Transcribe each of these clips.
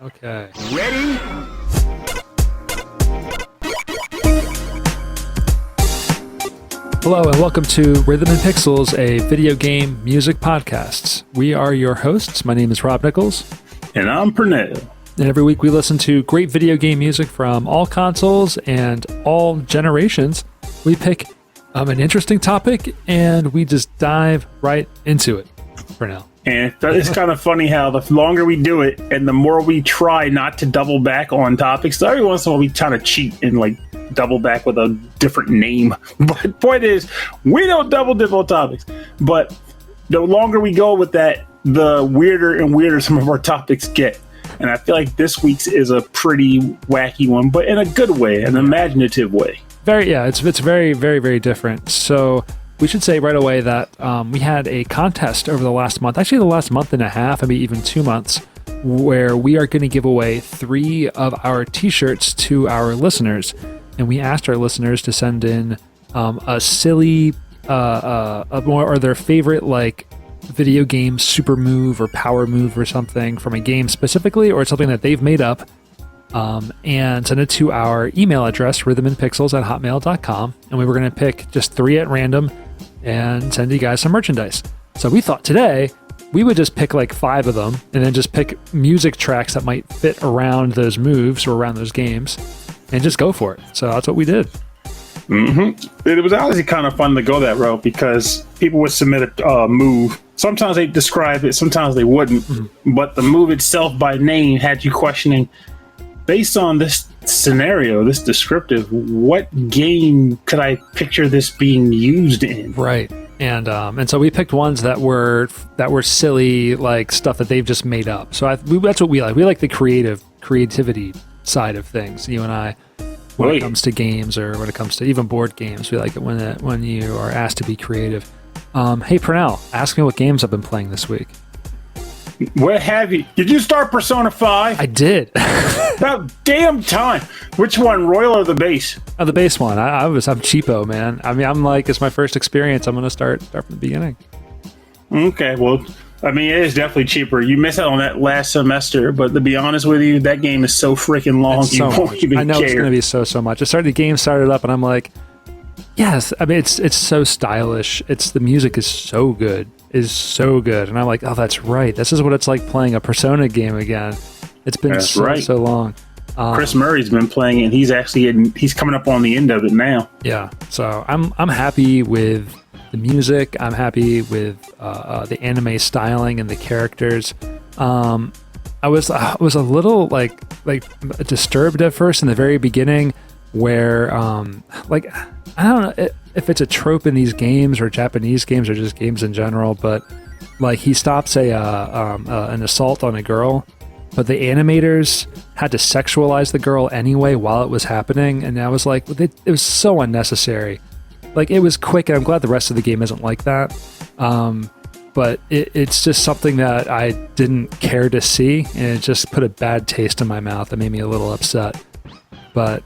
Okay. Ready? Hello and welcome to Rhythm and Pixels, a video game music podcast. We are your hosts. My name is Rob Nichols. And I'm Pernell. And every week we listen to great video game music from all consoles and all generations. We pick an interesting topic and we just dive right into it for now. And it's kind of funny how the longer we do it and the more we try not to double back on topics, so every once in a while we kind of cheat and like double back with a different name. But point is, we don't double dip on topics. But the longer we go with that, the weirder and weirder some of our topics get. And I feel like this week's is a pretty wacky one, but in a good way, an imaginative way. It's very, very, very different. So we should say right away that we had a contest over the last month, actually the last month and a half, maybe even 2 months, where we are going to give away 3 of our t-shirts to our listeners. And we asked our listeners to send in a silly, or their favorite like video game super move or power move or something from a game specifically, or something that they've made up, and send it to our email address, rhythmandpixels@hotmail.com. And we were going to pick just 3 at random and send you guys some merchandise. So we thought today we would just pick like 5 of them and then just pick music tracks that might fit around those moves or around those games and just go for it. So that's what we did. Mm-hmm. It was honestly kind of fun to go that route because people would submit a move. Sometimes they describe it, sometimes they wouldn't. Mm-hmm. But the move itself by name had you questioning, based on this scenario, this descriptive, what game could I picture this being used in? Right. And so we picked ones that were silly, like stuff that they've just made up. So that's what we like. We like the creativity side of things. You and I, when it comes to games or when it comes to even board games, we like it when you are asked to be creative. Hey, Pernell, ask me what games I've been playing this week. What have you? Did you start Persona 5? I did. About damn time. Which one, Royal or the base? Oh, the base one. I'm cheapo, man. I mean, I'm like, it's my first experience. I'm going to start from the beginning. Okay, well, I mean, it is definitely cheaper. You missed out on that last semester, but to be honest with you, that game is so freaking long. You won't even care. I know it's going to be so much. The game started up, and I'm like, yes. I mean, it's so stylish. The music is so good. And I'm like, oh, that's right. This is what it's like playing a Persona game again. It's been so long. Chris Murray's been playing it, and he's coming up on the end of it now. Yeah, so I'm happy with the music. I'm happy with the anime styling and the characters. I was a little like disturbed at first in the very beginning, where I don't know if it's a trope in these games or Japanese games or just games in general, but like he stops an assault on a girl, but the animators had to sexualize the girl anyway while it was happening, and I was like, it was so unnecessary. Like, it was quick, and I'm glad the rest of the game isn't like that. But it's just something that I didn't care to see, and it just put a bad taste in my mouth. It made me a little upset. But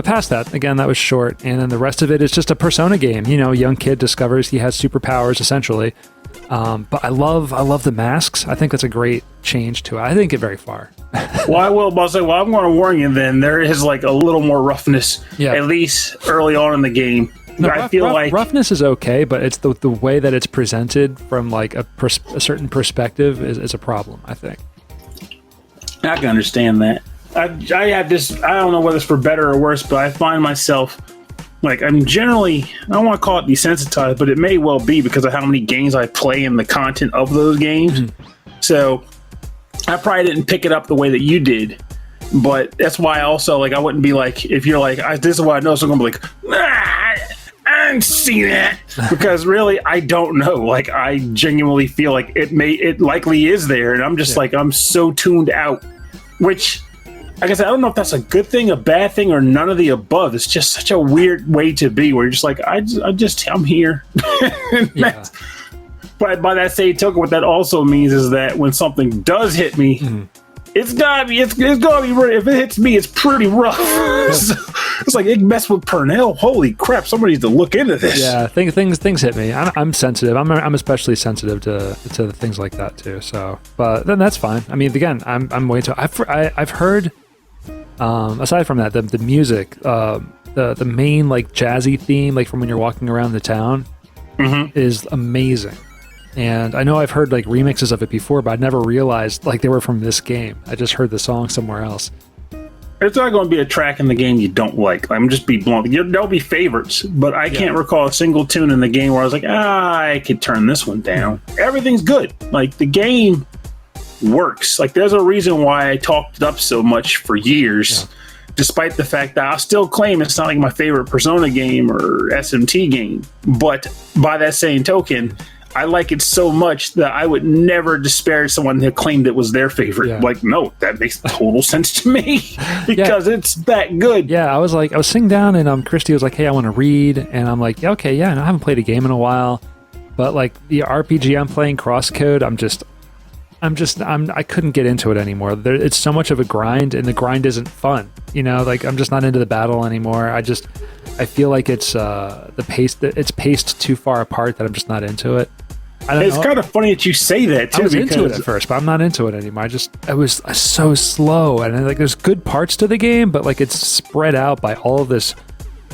past that, again, that was short, and then the rest of it is just a Persona game. You know, a young kid discovers he has superpowers, essentially. But I love the masks. I think that's a great change to it. I didn't get very far. Well, I will, but I'm going to warn you then. There is like a little more roughness, at least early on in the game. No, I feel like roughness is okay, but it's the way that it's presented from like a certain perspective is a problem, I think. I can understand that. I have this, I don't know whether it's for better or worse, but I find myself like I'm generally, I don't want to call it desensitized, but it may well be because of how many games I play and the content of those games. Mm-hmm. So I probably didn't pick it up the way that you did, but that's why I also like, I wouldn't be like, if you're like, this is what I know, so I'm going to be like, I didn't see that, because really I don't know. Like, I genuinely feel like it likely is there, and I'm just like, I'm so tuned out, which, like I said, I don't know if that's a good thing, a bad thing, or none of the above. It's just such a weird way to be, where you're just like, I'm here. Yeah. But by that same token, what that also means is that when something does hit me, it's gotta be. It's gotta be. If it hits me, it's pretty rough. So, it's like it messed with Purnell. Holy crap! Somebody needs to look into this. Yeah, things hit me. I'm sensitive. I'm especially sensitive to things like that too. So, but then that's fine. I mean, again, I'm way too. I've heard. Aside from that, the music, the main like jazzy theme, like from when you're walking around the town, is amazing. And I know I've heard like remixes of it before, but I'd never realized like they were from this game. I just heard the song somewhere else. There's not going to be a track in the game you don't like. I'm just be blunt. There'll be favorites, but I can't recall a single tune in the game where I was like, I could turn this one down. Everything's good. Like the game works. Like there's a reason why I talked it up so much for years, despite the fact that I'll still claim it's not like my favorite Persona game or SMT game. But by that same token, I like it so much that I would never disparage someone who claimed it was their favorite. Yeah. Like, no, that makes total sense to me because it's that good. Yeah, I was sitting down and Christy was like, hey, I want to read. And I'm like, yeah, okay, yeah, and I haven't played a game in a while. But like the RPG I'm playing, Crosscode, I couldn't get into it anymore. It's so much of a grind, and the grind isn't fun. You know, like I'm just not into the battle anymore. I feel like it's it's paced too far apart that I'm just not into it. It's kind of funny that you say that too. I was into it at first, but I'm not into it anymore. I was so slow, and like there's good parts to the game, but like it's spread out by all of this,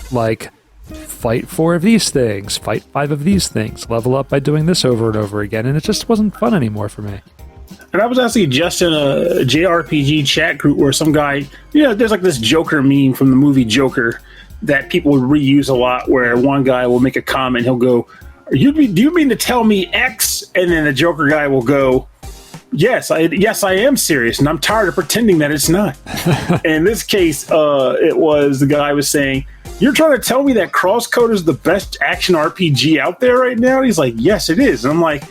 like fight 4 of these things, fight 5 of these things, level up by doing this over and over again, and it just wasn't fun anymore for me. And I was actually just in a JRPG chat group where some guy, there's like this Joker meme from the movie Joker that people would reuse a lot, where one guy will make a comment, he'll go, do you mean to tell me X? And then the Joker guy will go, yes, I am serious, and I'm tired of pretending that it's not. In this case, it was the guy was saying, you're trying to tell me that Crosscode is the best action RPG out there right now? And he's like, yes, it is. And I'm like,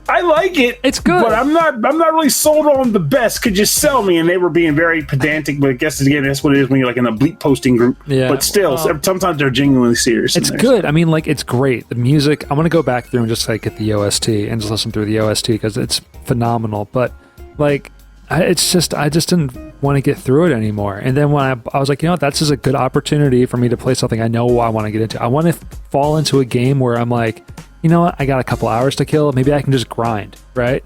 I like it. It's good, but I'm not really sold on the best. Could you sell me? And they were being very pedantic, but I guess again that's what it is when you're like in a bleep posting group. Yeah. But still, sometimes they're genuinely serious. It's good. I mean, like it's great. The music. I want to go back through and just like get the OST and just listen through the OST because it's phenomenal. But like, I just didn't want to get through it anymore. And then when I was like, that's just a good opportunity for me to play something I know I want to get into. I want to fall into a game where I'm like, you know what? I got a couple hours to kill. Maybe I can just grind, right?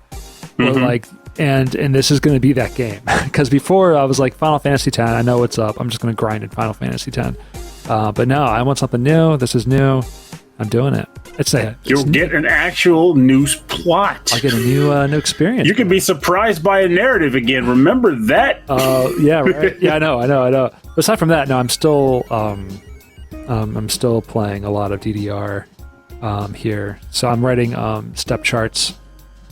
Or like, and this is going to be that game. Because before I was like, Final Fantasy X, I know what's up. I'm just going to grind in Final Fantasy X. But no, I want something new. This is new. I'm doing it. You'll get an actual new plot. I'll get a new experience. You can be surprised by a narrative again. Remember that? Yeah, right. Yeah, I know. Aside from that, no, I'm still playing a lot of DDR. Here. So I'm writing step charts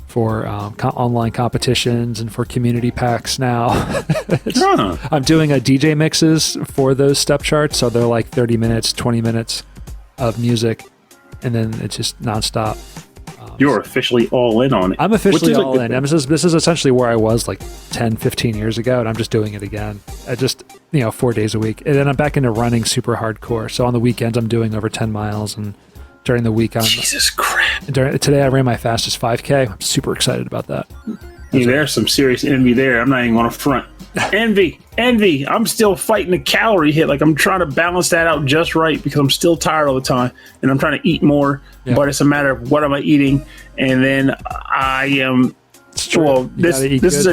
for online competitions and for community packs now. I'm doing DJ mixes for those step charts, so they're like 30 minutes, 20 minutes of music, and then it's just nonstop. You're officially all in on it. I'm officially all in. This is essentially where I was like 10, 15 years ago, and I'm just doing it again. I just, 4 days a week. And then I'm back into running super hardcore. So on the weekends, I'm doing over 10 miles, and during the week, Jesus crap. Today I ran my fastest 5K. I'm super excited about that. There's some serious envy there. I'm not even going to front. Envy. I'm still fighting a calorie hit. Like I'm trying to balance that out just right because I'm still tired all the time and I'm trying to eat more, but it's a matter of what am I eating. And then I am, this is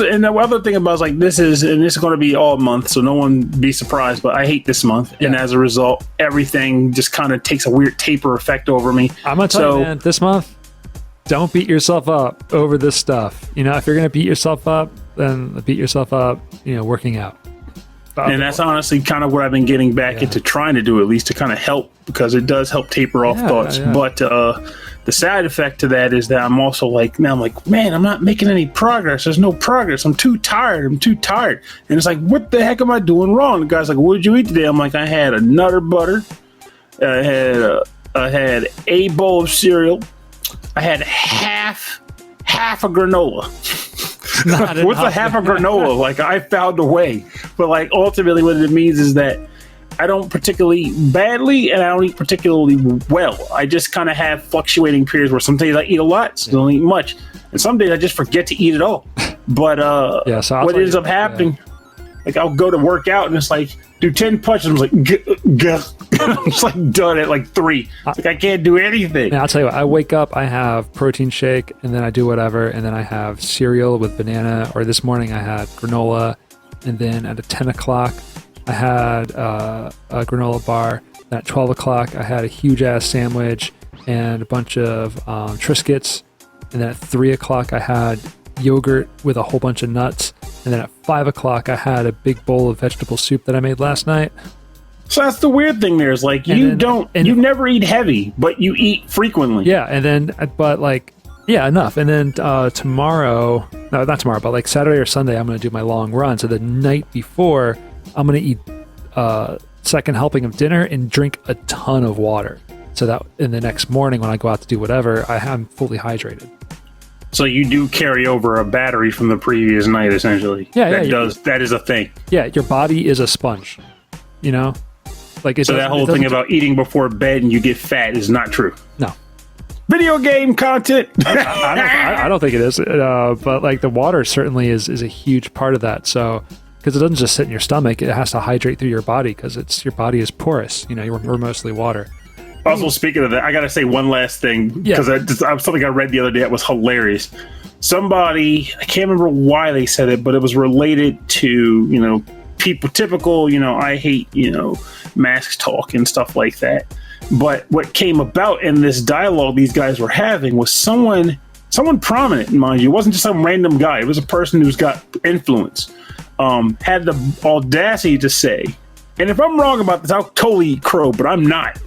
and the other thing about this is going to be all month, so no one be surprised, but I hate this month. Yeah. And as a result, everything just kind of takes a weird taper effect over me. I'm going to tell you, man, this month, don't beat yourself up over this stuff. If you're going to beat yourself up, then beat yourself up, working out. And that's honestly kind of what I've been getting back into trying to do, at least to kind of help, because it does help taper off thoughts. Yeah. But the side effect to that is that I'm also man, I'm not making any progress. There's no progress. I'm too tired. And it's like, what the heck am I doing wrong? The guy's like, what did you eat today? I'm like, I had a Nutter Butter. I had a bowl of cereal. I had half a granola. What's a half a granola? I found a way. But ultimately what it means is that I don't particularly badly and I don't eat particularly well. I just kind of have fluctuating periods where some days I eat a lot, some don't eat much. And some days I just forget to eat at all. But so what ends up happening, like I'll go to work out and it's like, do 10 punches. I'm like, I'm just like done at like 3. It's like I can't do anything. I'll tell you what, I wake up, I have protein shake, and then I do whatever, and then I have cereal with banana, or this morning I had granola, and then at 10 o'clock I had a granola bar. Then at 12 o'clock I had a huge ass sandwich and a bunch of Triscuits, and then at 3 o'clock I had yogurt with a whole bunch of nuts, and then at 5 o'clock I had a big bowl of vegetable soup that I made last night. So that's the weird thing there is like you never eat heavy, but you eat frequently. Yeah, and then enough. And then not tomorrow, but like Saturday or Sunday I'm going to do my long run. So the night before I'm going to eat second helping of dinner and drink a ton of water. So that in the next morning when I go out to do whatever, I'm fully hydrated. So you do carry over a battery from the previous night, essentially. That is a thing. Yeah, your body is a sponge. You know, like so that whole thing about eating before bed and you get fat is not true. No. Video game content. I don't think it is, but like the water certainly is a huge part of that. So because it doesn't just sit in your stomach, it has to hydrate through your body because your body is porous. You know, we're mostly water. Also, speaking of that, I got to say one last thing because something I read the other day that was hilarious. Somebody, I can't remember why they said it, but it was related to, people, typical, I hate, mask talk and stuff like that. But what came about in this dialogue these guys were having was someone prominent, mind you. It wasn't just some random guy. It was a person who's got influence, had the audacity to say, and if I'm wrong about this, I'll totally crow, but I'm not.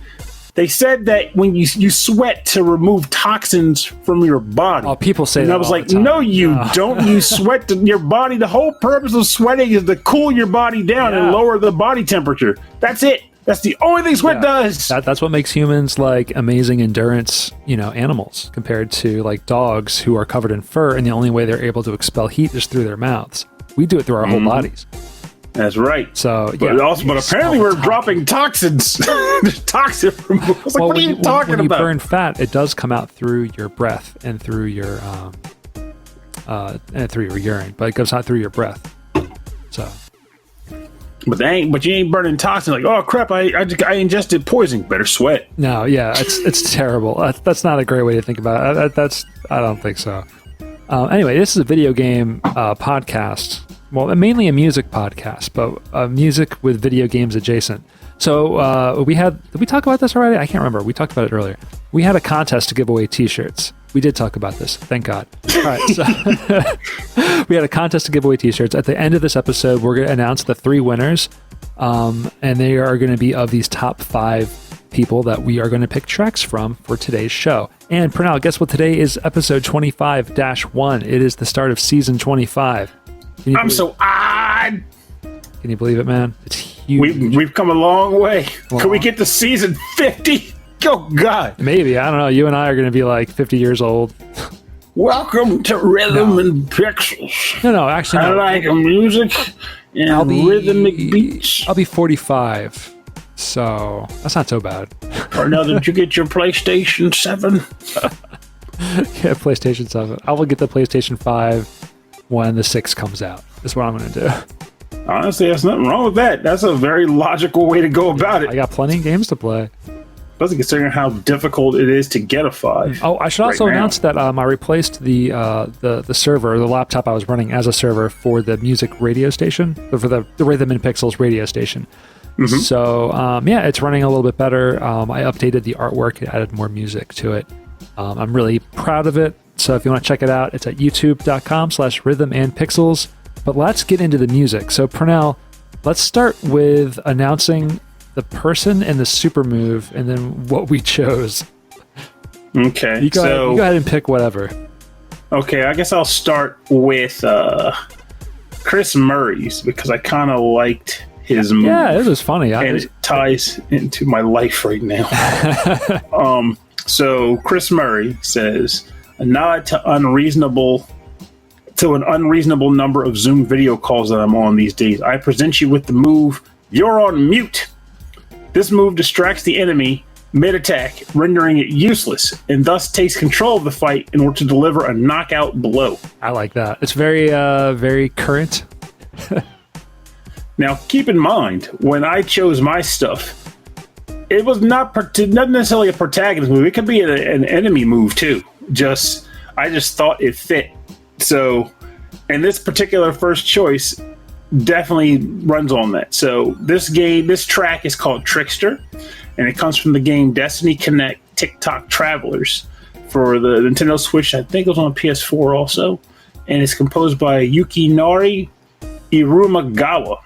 They said that when you sweat to remove toxins from your body. Oh, people say and that. I was like, no, you don't. You sweat to your body. The whole purpose of sweating is to cool your body down and lower the body temperature. That's it. That's the only thing sweat does. That's what makes humans like amazing endurance, animals compared to like dogs who are covered in fur, and the only way they're able to expel heat is through their mouths. We do it through our whole bodies. That's right. So, but apparently we're dropping toxins. Toxin removal. I was like, what are you talking when about? You burn fat, it does come out through your breath and through your urine, but it goes out through your breath. So, but you ain't burning toxins. Like, oh crap! I ingested poison. Better sweat. No, yeah, it's terrible. That's not a great way to think about it. I don't think so. Anyway, this is a video game podcast. Well, mainly a music podcast, but music with video games adjacent. So did we talk about this already? I can't remember. We talked about it earlier. We had a contest to give away t-shirts. We did talk about this. Thank God. All right. So we had a contest to give away t-shirts. At the end of this episode, we're going to announce the 3 winners. And they are going to be of these top 5 people that we are going to pick tracks from for today's show. And Pernell, guess what? Today is episode 25-1. It is the start of season 25. I'm so odd. Can you believe it, man? It's huge. We've come a long way. Can we get to season 50? Oh, God. Maybe. I don't know. You and I are going to be like 50 years old. Welcome to Rhythm and Pixels. No, actually, no. I like music and rhythmic beats. I'll be 45. So that's not so bad. Or now, did you get your PlayStation 7? Yeah, PlayStation 7. I will get the PlayStation 5 when the 6 comes out. That's what I'm going to do. Honestly, there's nothing wrong with that. That's a very logical way to go about it. I got plenty of games to play. Especially considering how difficult it is to get a 5. Oh, I should also announce that I replaced the server, the laptop I was running as a server for the music radio station, for the Rhythm and Pixels radio station. Mm-hmm. So, it's running a little bit better. I updated the artwork. It added more music to it. I'm really proud of it. So if you want to check it out, it's at youtube.com/rhythmandpixels. But let's get into the music. So Pernell, let's start with announcing the person and the super move, and then what we chose. Okay. You go ahead and pick whatever. Okay, I guess I'll start with Chris Murray's, because I kind of liked his move. Yeah, it was funny. And it ties into my life right now. So Chris Murray says, a nod to an unreasonable number of Zoom video calls that I'm on these days. I present you with the move, you're on mute. This move distracts the enemy mid-attack, rendering it useless, and thus takes control of the fight in order to deliver a knockout blow. I like that. It's very, very current. Now, keep in mind, when I chose my stuff, it was not necessarily a protagonist move. It could be an enemy move, too. I just thought it fit. So, and this particular first choice definitely runs on that. So, this track is called Trickster, and it comes from the game Destiny Connect Tick-Tock Travelers for the Nintendo Switch. I think it was on PS4 also. And it's composed by Yukinari Irumagawa.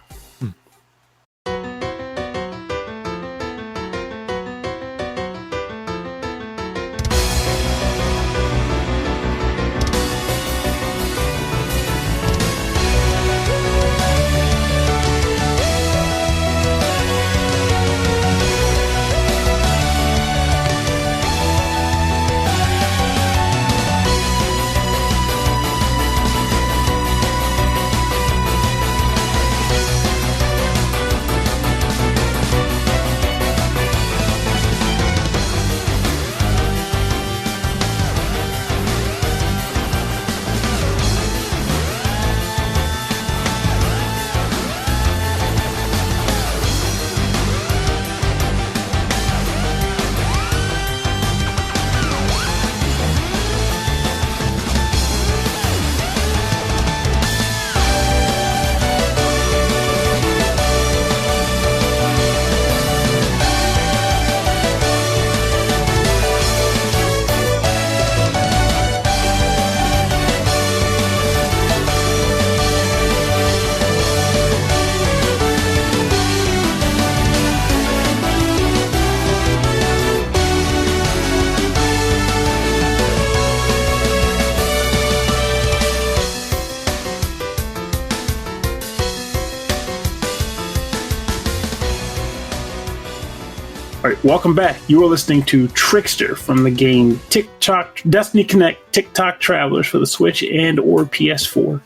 All right, welcome back. You are listening to Trickster from the game Tick-Tock Destiny Connect Tick-Tock Travelers for the Switch and or PS4,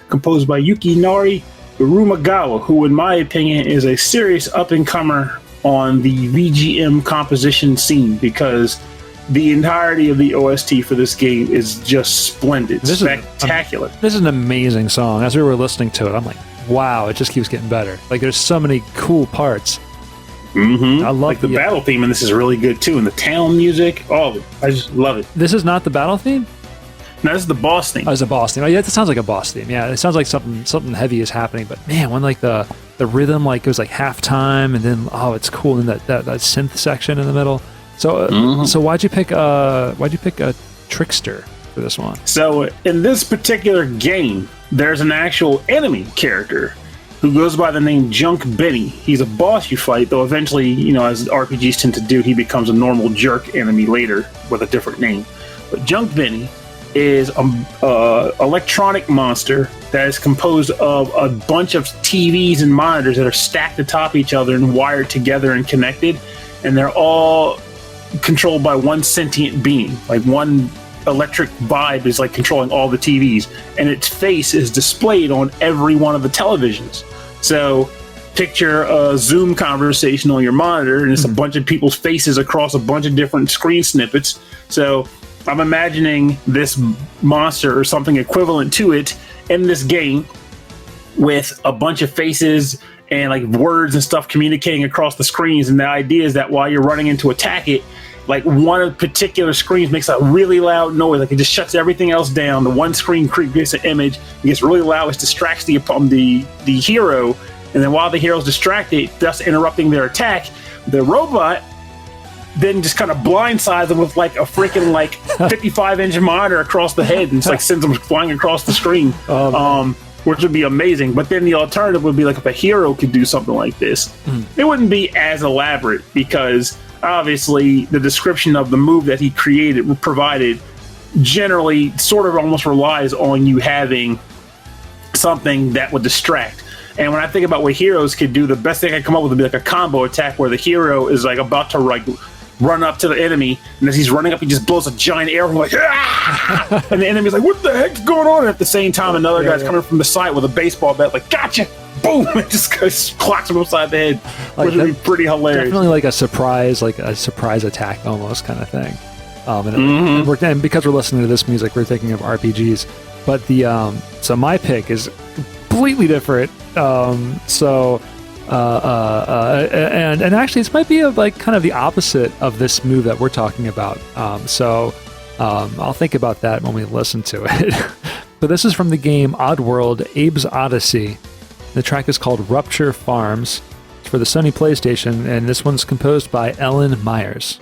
composed by Yukinari Irumagawa, who in my opinion is a serious up-and-comer on the VGM composition scene, because the entirety of the OST for this game is just splendid, spectacular. This is an amazing song. As we were listening to it, I'm like, wow, it just keeps getting better. Like, there's so many cool parts. I love the battle theme, and this is really good too. And the town music, all of it. I just love it. This is not the battle theme? No, this is the boss theme. Oh, it's a boss theme. Oh, yeah, it sounds like a boss theme. Yeah, it sounds like something heavy is happening. But man, when like the rhythm like goes like halftime, and then it's cool in that synth section in the middle. So so why'd you pick a Trickster for this one? So in this particular game, there's an actual enemy character who goes by the name Junk Benny. He's a boss you fight, though eventually, as RPGs tend to do, he becomes a normal jerk enemy later with a different name. But Junk Benny is an electronic monster that is composed of a bunch of TVs and monitors that are stacked atop each other and wired together and connected, and they're all controlled by one sentient being. Like, one electric vibe is like controlling all the TVs, and its face is displayed on every one of the televisions. So picture a Zoom conversation on your monitor, and it's a bunch of people's faces across a bunch of different screen snippets. So I'm imagining this monster or something equivalent to it in this game with a bunch of faces and like words and stuff communicating across the screens. And the idea is that while you're running in to attack it, like one of the particular screens makes a really loud noise, like it just shuts everything else down. The one screen creates an image, it gets really loud, it distracts the hero, and then while the hero's distracted, thus interrupting their attack, the robot then just kind of blindsides them with like a freaking 55-inch monitor across the head, and it's like sends them flying across the screen, which would be amazing. But then the alternative would be like if a hero could do something like this, it wouldn't be as elaborate, because obviously the description of the move that he provided generally sort of almost relies on you having something that would distract. And when I think about what heroes could do, the best thing I come up with would be like a combo attack where the hero is like about to run up to the enemy, and as he's running up, he just blows a giant air horn, like, ah! And the enemy's like, what the heck's going on? And at the same time, another guy's coming from the side with a baseball bat, like, gotcha! boom, it just goes, clocks him upside the head, Like, which would be pretty hilarious. Definitely like a surprise attack almost kind of thing. And because we're listening to this music, we're thinking of RPGs. But so my pick is completely different. And actually, this might be like kind of the opposite of this move that we're talking about. I'll think about that when we listen to it. But this is from the game Oddworld: Abe's Oddysee. The track is called Rupture Farms. It's for the Sony PlayStation, and this one's composed by Ellen Meijers.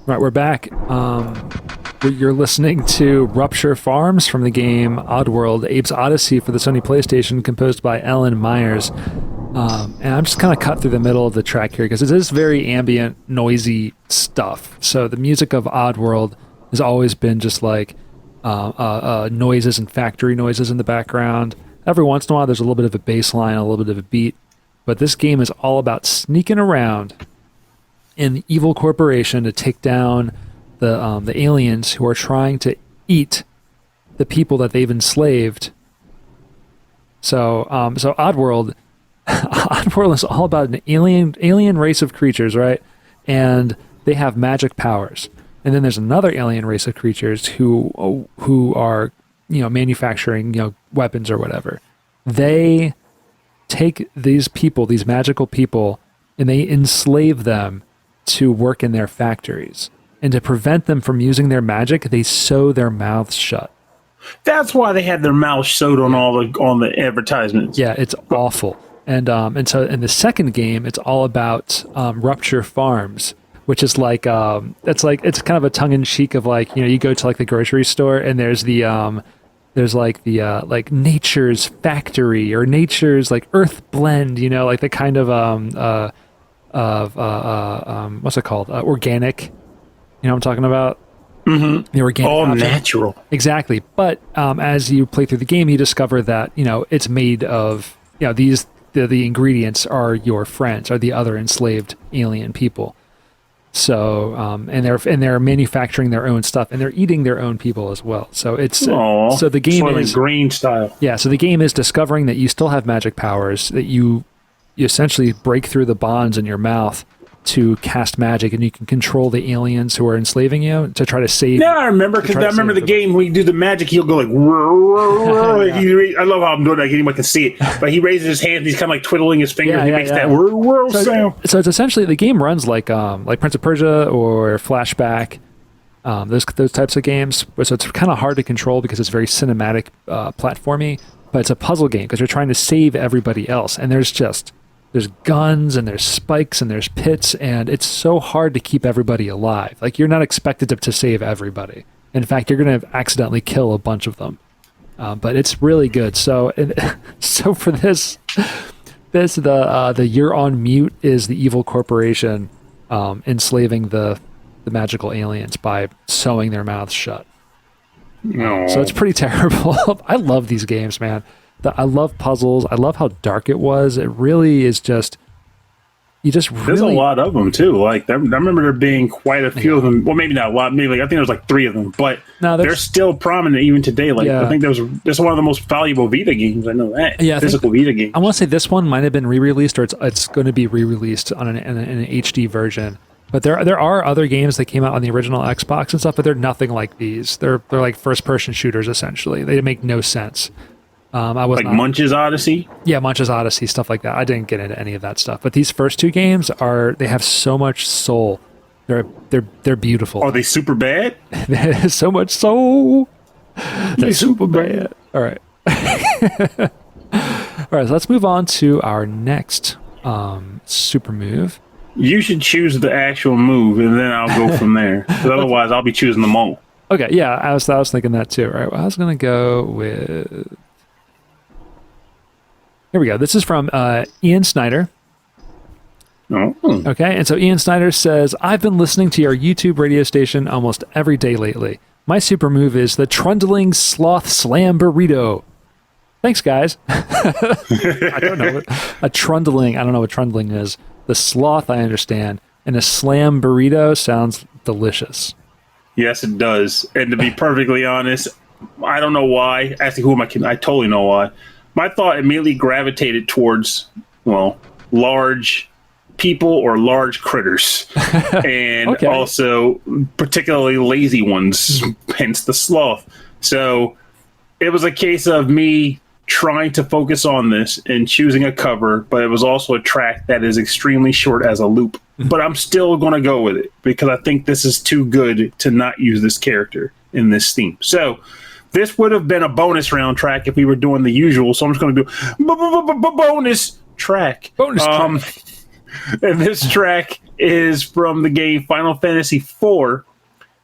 Right, we're back. You're listening to Rupture Farms from the game Oddworld: Abe's Oddysee for the Sony PlayStation, composed by Ellen Meijers. And I'm just kind of cut through the middle of the track here because it is very ambient, noisy stuff. So the music of Oddworld has always been just like noises and factory noises in the background. Every once in a while, there's a little bit of a bass line, a little bit of a beat. But this game is all about sneaking around an evil corporation to take down the aliens who are trying to eat the people that they've enslaved. So Oddworld is all about an alien race of creatures, right? And they have magic powers. And then there's another alien race of creatures who are, manufacturing, weapons or whatever. They take these people, these magical people, and they enslave them to work in their factories. And to prevent them from using their magic, they sew their mouths shut. That's why they had their mouths sewed on on the advertisements. Yeah, it's awful. And so in the second game, it's all about Rupture Farms, which is like it's kind of a tongue in cheek of like, you go to like the grocery store and there's like nature's factory or nature's like earth blend, like the kind of what's it called? Organic. You know what I'm talking about? Mm-hmm. The organic. All option. Natural. Exactly. But as you play through the game, you discover that, it's made of, the ingredients are your friends, are the other enslaved alien people. So, and they're manufacturing their own stuff and they're eating their own people as well. So it's, so the game is green style. Yeah. So the game is discovering that you still have magic powers, that you essentially break through the bonds in your mouth to cast magic, and you can control the aliens who are enslaving you to try to save. Yeah, I remember, because I remember the game when you do the magic, he'll go like, I love how I'm doing that. Anyone can see it, but he raises his hand, he's kind of like twiddling his fingers, and he makes that sound. So it's essentially, the game runs like Prince of Persia or Flashback, those types of games. So it's kind of hard to control because it's very cinematic, platformy, but it's a puzzle game because you're trying to save everybody else, and there's guns and there's spikes and there's pits, and it's so hard to keep everybody alive. Like, you're not expected to save everybody. In fact, you're going to accidentally kill a bunch of them. But it's really good. So for this the You're on Mute is the evil corporation enslaving the magical aliens by sewing their mouths shut. No. So it's pretty terrible. I love these games, man. I love puzzles. I love how dark it was. It really is just, You just There's really a lot of them too. Like I remember there being quite a few of them. Well, maybe not a lot. Maybe I think there's like 3 of them, but they're still prominent even today. Like I think this one of the most valuable Vita games. I know that. Yeah, physical Vita game. I want to say this one might have been re-released, or it's going to be re-released on an HD version. But there are other games that came out on the original Xbox and stuff, but they're nothing like these. They're like first-person shooters essentially. They make no sense. I was like Munch's Oddysee. Yeah, Munch's Oddysee, stuff like that. I didn't get into any of that stuff, but these first 2 games they have so much soul. They're beautiful. Are they super bad? There's so much soul. They're super bad. All right. All right. So let's move on to our next super move. You should choose the actual move, and then I'll go from there. Because otherwise, I'll be choosing them all. Okay. Yeah, I was thinking that too. All right. Well, I was gonna go with. Here we go. This is from Ian Snyder. Oh. Okay, and so Ian Snyder says, I've been listening to your YouTube radio station almost every day lately. My super move is the Trundling Sloth Slam Burrito. Thanks, guys. I don't know a trundling. I don't know what trundling is. The sloth, I understand. And a slam burrito sounds delicious. Yes, it does. And to be perfectly honest, I don't know why. Actually, who am I kidding? I totally know why. My thought immediately gravitated towards, large people or large critters. And also particularly lazy ones, hence the sloth. So it was a case of me trying to focus on this and choosing a cover, but it was also a track that is extremely short as a loop. But I'm still going to go with it because I think this is too good to not use this character in this theme. So this would have been a bonus round track if we were doing the usual. So I'm just going to do bonus track. Bonus track. And this track is from the game Final Fantasy IV.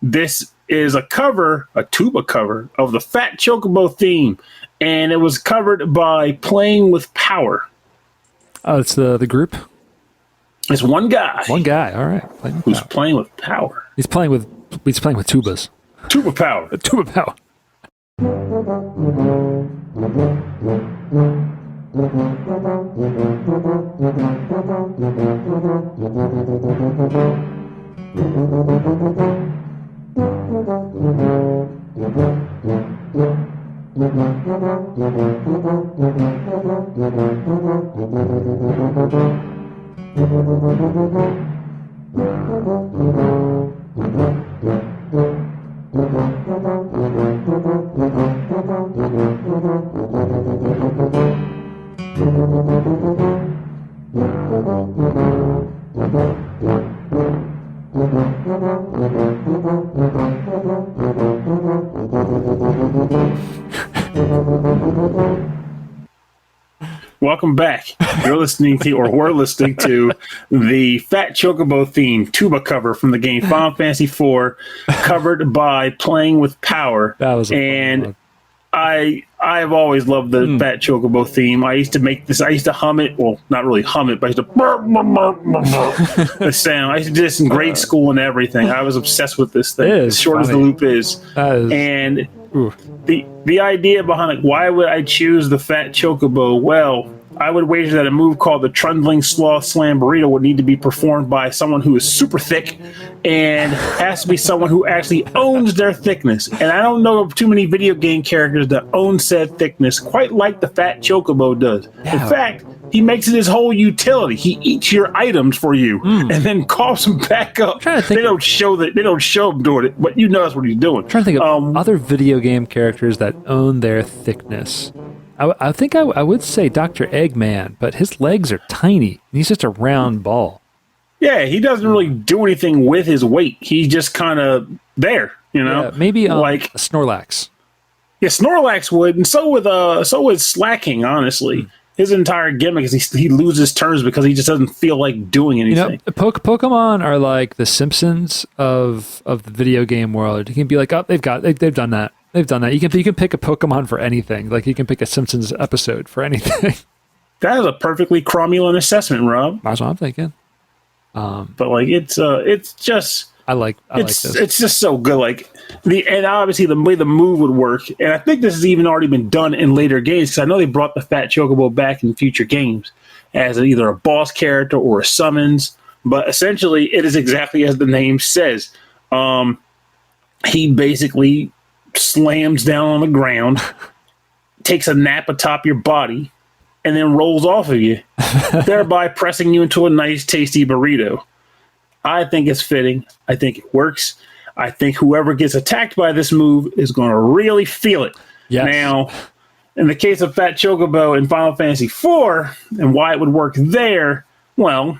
This is a tuba cover of the Fat Chocobo theme. And it was covered by Playing with Power. Oh, it's the group? It's one guy. One guy, all right. Who's playing with power. He's playing with tubas. Tuba power. Tuba power. Welcome back. We're listening to the Fat Chocobo theme tuba cover from the game Final Fantasy IV, covered by Playing with Power. That was I've always loved the Fat Chocobo theme. I used to make this. I used to hum it. Well, not really hum it, but I used to the sound. I used to do this in grade school and everything. I was obsessed with this thing. As short as the loop is. And the idea behind why would I choose the Fat Chocobo? Well, I would wager that a move called the Trundling Sloth Slam Burrito would need to be performed by someone who is super thick and has to be someone who actually owns their thickness. And I don't know of too many video game characters that own said thickness quite like the Fat Chocobo does. Yeah. In fact, he makes it his whole utility. He eats your items for you and then coughs them back up. They don't show him doing it, but you know that's what he's doing. I'm trying to think of other video game characters that own their thickness. I think I would say Dr. Eggman, but his legs are tiny. He's just a round ball. Yeah, he doesn't really do anything with his weight. He's just kind of there, you know? Yeah, maybe like a Snorlax. Yeah, Snorlax would, and so would Slacking, honestly. His entire gimmick is he loses turns because he just doesn't feel like doing anything. You know, Pokemon are like the Simpsons of the video game world. You can be like, oh, they've done that. They've done that. You can pick a Pokemon for anything. Like you can pick a Simpsons episode for anything. That is a perfectly cromulent assessment, Rob. That's what I'm thinking. But like it's just I like this. It's just so good. Like and obviously the way the move would work, and I think this has even already been done in later games because I know they brought the Fat Chocobo back in future games as either a boss character or a summons. But essentially, it is exactly as the name says. He basically slams down on the ground, takes a nap atop your body, and then rolls off of you, thereby pressing you into a nice, tasty burrito. I think it's fitting. I think it works. I think whoever gets attacked by this move is going to really feel it. Yes. Now, in the case of Fat Chocobo in Final Fantasy IV, and why it would work there, well,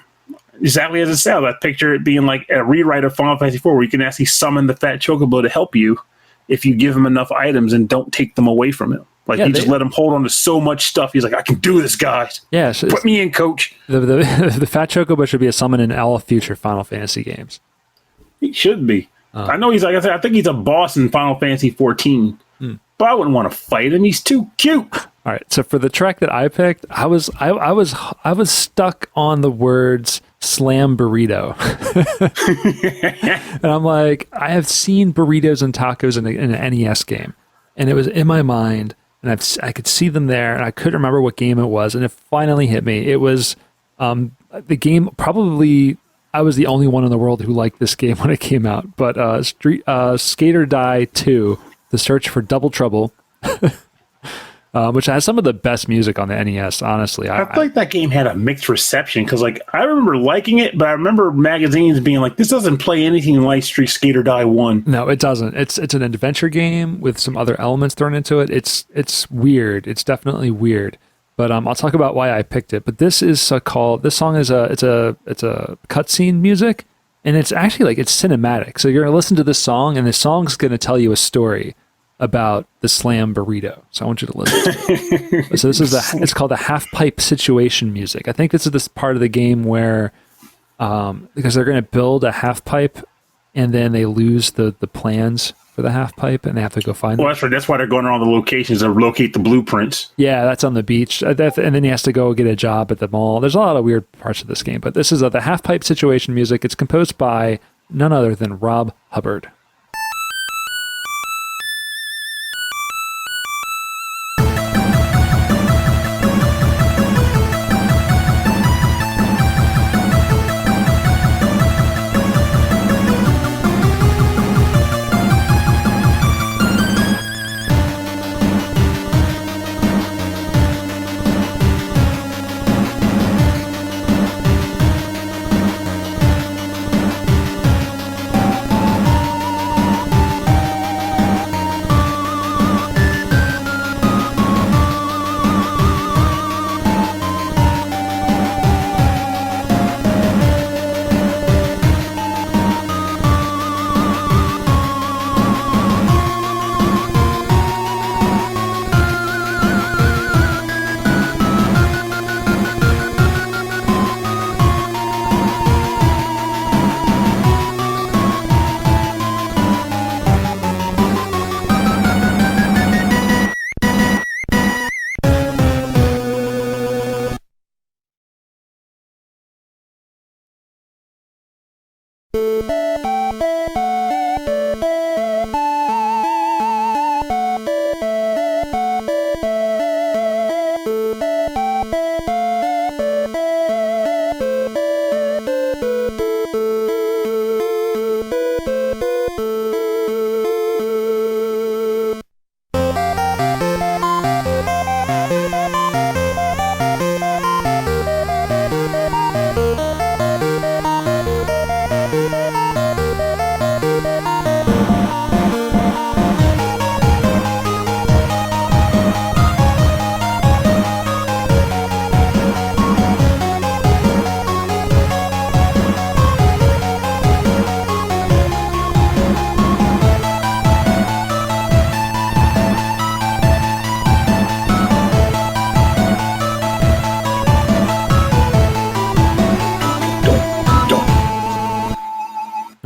exactly as it sounds. I picture it being like a rewrite of Final Fantasy IV where you can actually summon the Fat Chocobo to help you if you give him enough items and don't take them away from him. Like, you just let him hold on to so much stuff. He's like, I can do this, guys. Yeah, so put me in, coach. The Fat Chocobo should be a summon in all future Final Fantasy games. He should be. I know he's like I said. I think he's a boss in Final Fantasy 14, but I wouldn't want to fight him. He's too cute. All right. So for the track that I picked, I was stuck on the words "slam burrito," and I'm like, I have seen burritos and tacos in an NES game, and it was in my mind. And I could see them there, and I couldn't remember what game it was, and it finally hit me. It was the game. Probably, I was the only one in the world who liked this game when it came out. But Skate or Die 2: The Search for Double Trouble, which has some of the best music on the NES. Honestly, I feel like that game had a mixed reception because, like, I remember liking it, but I remember magazines being like, "This doesn't play anything like Skate or Die 1." No, it doesn't. It's an adventure game with some other elements thrown into it. It's weird. It's definitely weird. But I'll talk about why I picked it. But this is called. This song is it's a cutscene music, and it's actually like it's cinematic. So you're gonna listen to this song, and the song's gonna tell you a story about the slam burrito. So I want you to listen to it. So this is it's called the Halfpipe situation music. I think this is this part of the game where because they're going to build a halfpipe and then they lose the plans for the halfpipe and they have to go find them. Well, that's right. That's why they're going around the locations to locate the blueprints. Yeah, that's on the beach. And then he has to go get a job at the mall. There's a lot of weird parts of this game, but this is the Halfpipe situation music. It's composed by none other than Rob Hubbard.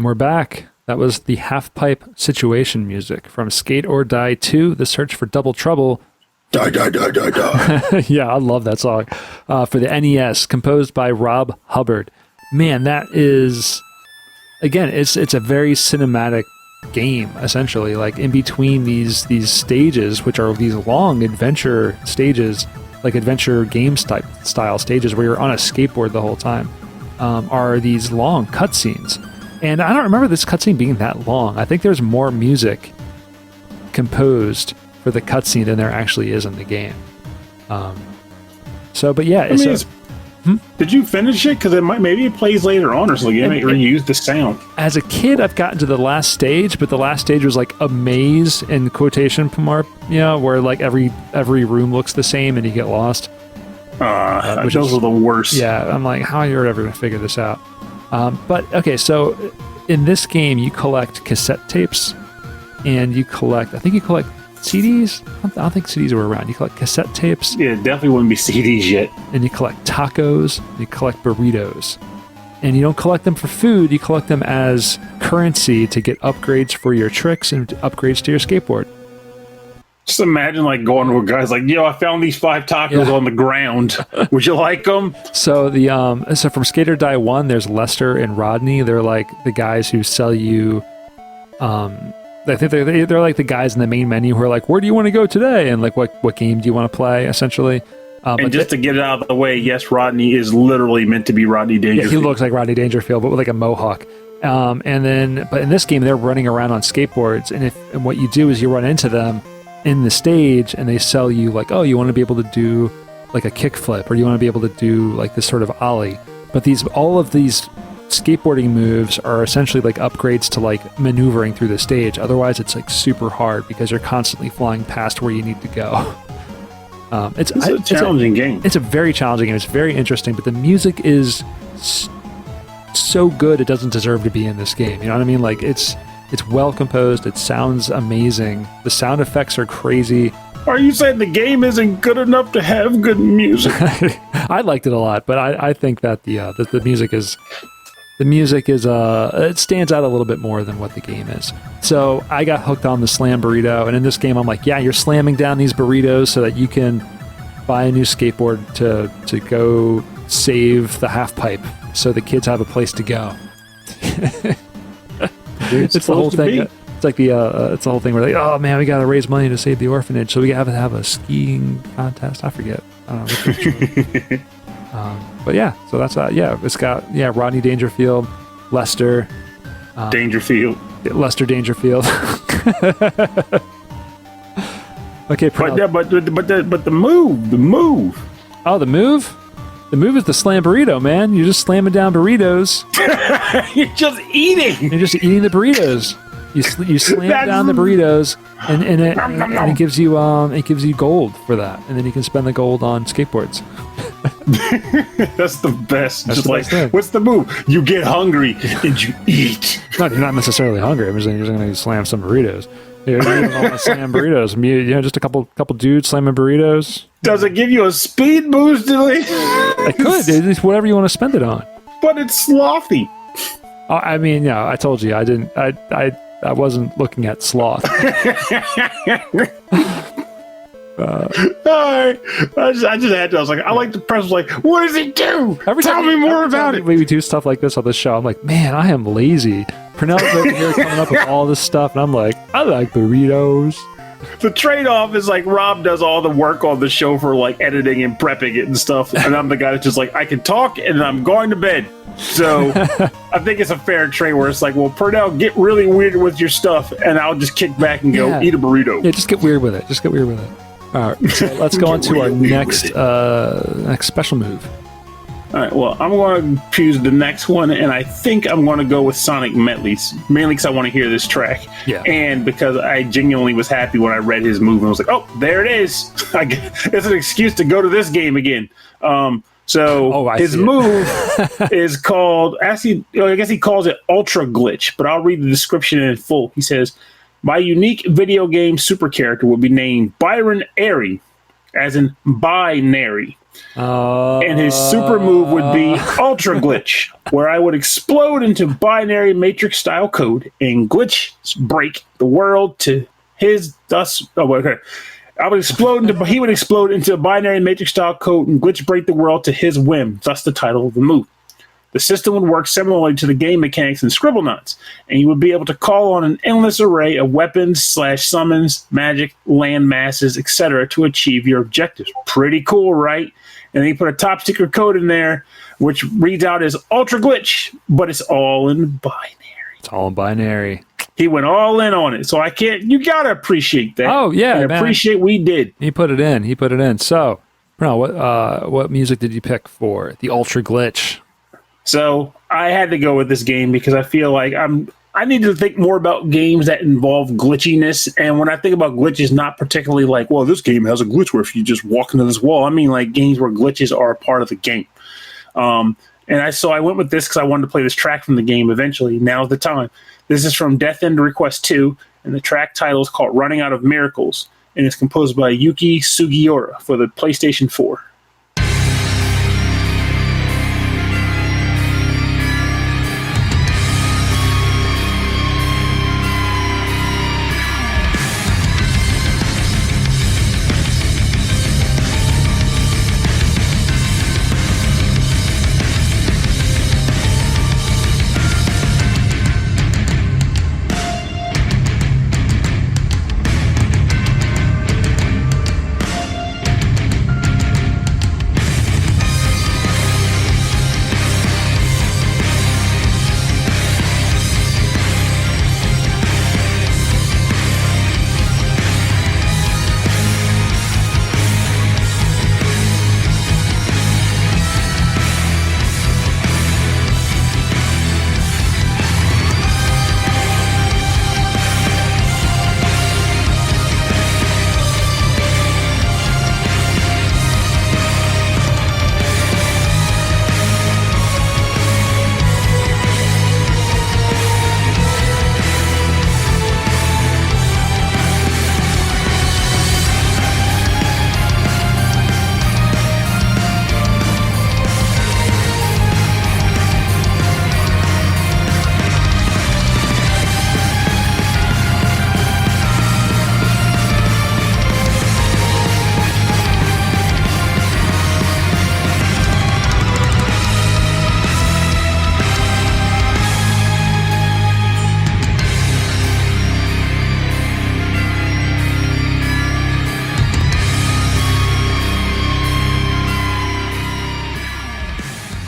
We're back. That was the Halfpipe situation music from Skate or Die 2, The Search for Double Trouble. Die, die, die, die, die. Yeah, I love that song. For the NES, composed by Rob Hubbard. Man, that is again, it's a very cinematic game, essentially. Like, in between these stages, which are these long adventure stages, like adventure game style stages where you're on a skateboard the whole time, are these long cutscenes. And I don't remember this cutscene being that long. I think there's more music composed for the cutscene than there actually is in the game. But yeah, did you finish it? Because maybe it plays later on or something. It might reuse the sound. As a kid, I've gotten to the last stage, but the last stage was like a maze in quotation mark, where like every room looks the same and you get lost. Those are the worst. Yeah, I'm like, how are you ever going to figure this out? But okay, so in this game, you collect cassette tapes, and I think you collect CDs. I don't think CDs were around. You collect cassette tapes. Yeah, it definitely wouldn't be CDs yet. And you collect tacos. And you collect burritos. And you don't collect them for food. You collect them as currency to get upgrades for your tricks and upgrades to your skateboard. Just imagine like going to a guy's like, yo, I found these 5 tacos on the ground. Would you like them? So so from Skater Die 1, there's Lester and Rodney. They're like the guys who sell you. I think they're like the guys in the main menu who are like, where do you want to go today? And like, what game do you want to play? Essentially. And just to get it out of the way, yes, Rodney is literally meant to be Rodney Dangerfield. Yeah, he looks like Rodney Dangerfield, but with like a mohawk. But in this game, they're running around on skateboards, and what you do is you run into them in the stage, and they sell you like, oh, you want to be able to do like a kickflip, or you want to be able to do like this sort of ollie. But all of these skateboarding moves are essentially like upgrades to like maneuvering through the stage. Otherwise, it's like super hard because you're constantly flying past where you need to go. It's a challenging game. It's a very challenging game. It's very interesting, but the music is so good it doesn't deserve to be in this game. You know what I mean? Like it's well composed. It sounds amazing. The sound effects are crazy. Are you saying the game isn't good enough to have good music? I liked it a lot, but I think that the music is it stands out a little bit more than what the game is. So I got hooked on the slam burrito, and in this game I'm like, yeah, you're slamming down these burritos so that you can buy a new skateboard to go save the Halfpipe so the kids have a place to go. It's the whole thing. It's like it's the whole thing where like, oh man, we got to raise money to save the orphanage, so we have to have a skiing contest. I forget. I don't know. But yeah, so that's it's got Rodney Dangerfield, Lester Dangerfield. Okay, but the move. Oh, the move. The move is the slam burrito, man. You're just slamming down burritos. You're just eating. You're just eating the burritos. You slam down the burritos, and it gives you gold for that, and then you can spend the gold on skateboards. That's the best. That's just the like, best thing. What's the move? You get hungry and you eat. You're not necessarily hungry. I'm just saying you're just going to slam some burritos. You're eating all the slam burritos. Just a couple dudes slamming burritos. Does it give you a speed boost? It could. It's whatever you want to spend it on. But it's slothy. I mean, yeah, I told you I didn't. I wasn't looking at sloth. I just had to. I was like, I like the press. Was like, what does he do? Tell me more about it. We do stuff like this on the show. I'm like, man, I am lazy. Pernell's over here coming up with all this stuff, and I'm like, I like burritos. The trade-off is like Rob does all the work on the show for like editing and prepping it and stuff, and I'm the guy that's just like, I can talk and I'm going to bed. So I think it's a fair trade where it's like, well, Pernell, get really weird with your stuff, and I'll just kick back and go eat a burrito. Yeah, just get weird with it. All right, so let's go on to our next special move. All right, well, I'm going to choose the next one, and I think I'm going to go with Sonic Medleys, mainly because I want to hear this track. Yeah. And because I genuinely was happy when I read his move, and I was like, oh, there it is. It's an excuse to go to this game again. His move is called, actually, I guess he calls it Ultra Glitch, but I'll read the description in full. He says, my unique video game super character will be named Byron Airy, as in binary. And his super move would be Ultra Glitch, where I would explode into binary matrix style code and glitch break the world to his thus. Oh, okay. He would explode into binary matrix style code and glitch break the world to his whim. Thus the title of the move. The system would work similarly to the game mechanics in Scribblenauts, and you would be able to call on an endless array of weapons/summons, magic, land masses, etc. to achieve your objectives. Pretty cool, right? And then you put a top secret code in there, which reads out as Ultra Glitch, but it's all in binary. It's all in binary. He went all in on it, so you gotta appreciate that. Oh, yeah, and man. appreciate we did. He put it in. So, Bruno, what music did you pick for the Ultra Glitch? So I had to go with this game because I feel like I need to think more about games that involve glitchiness. And when I think about glitches, not particularly like, well, this game has a glitch where if you just walk into this wall. I mean, like games where glitches are a part of the game. So I went with this because I wanted to play this track from the game eventually. Now's the time. This is from Death End Request 2, and the track title is called Running Out of Miracles, and it's composed by Yuki Sugiura for the PlayStation 4.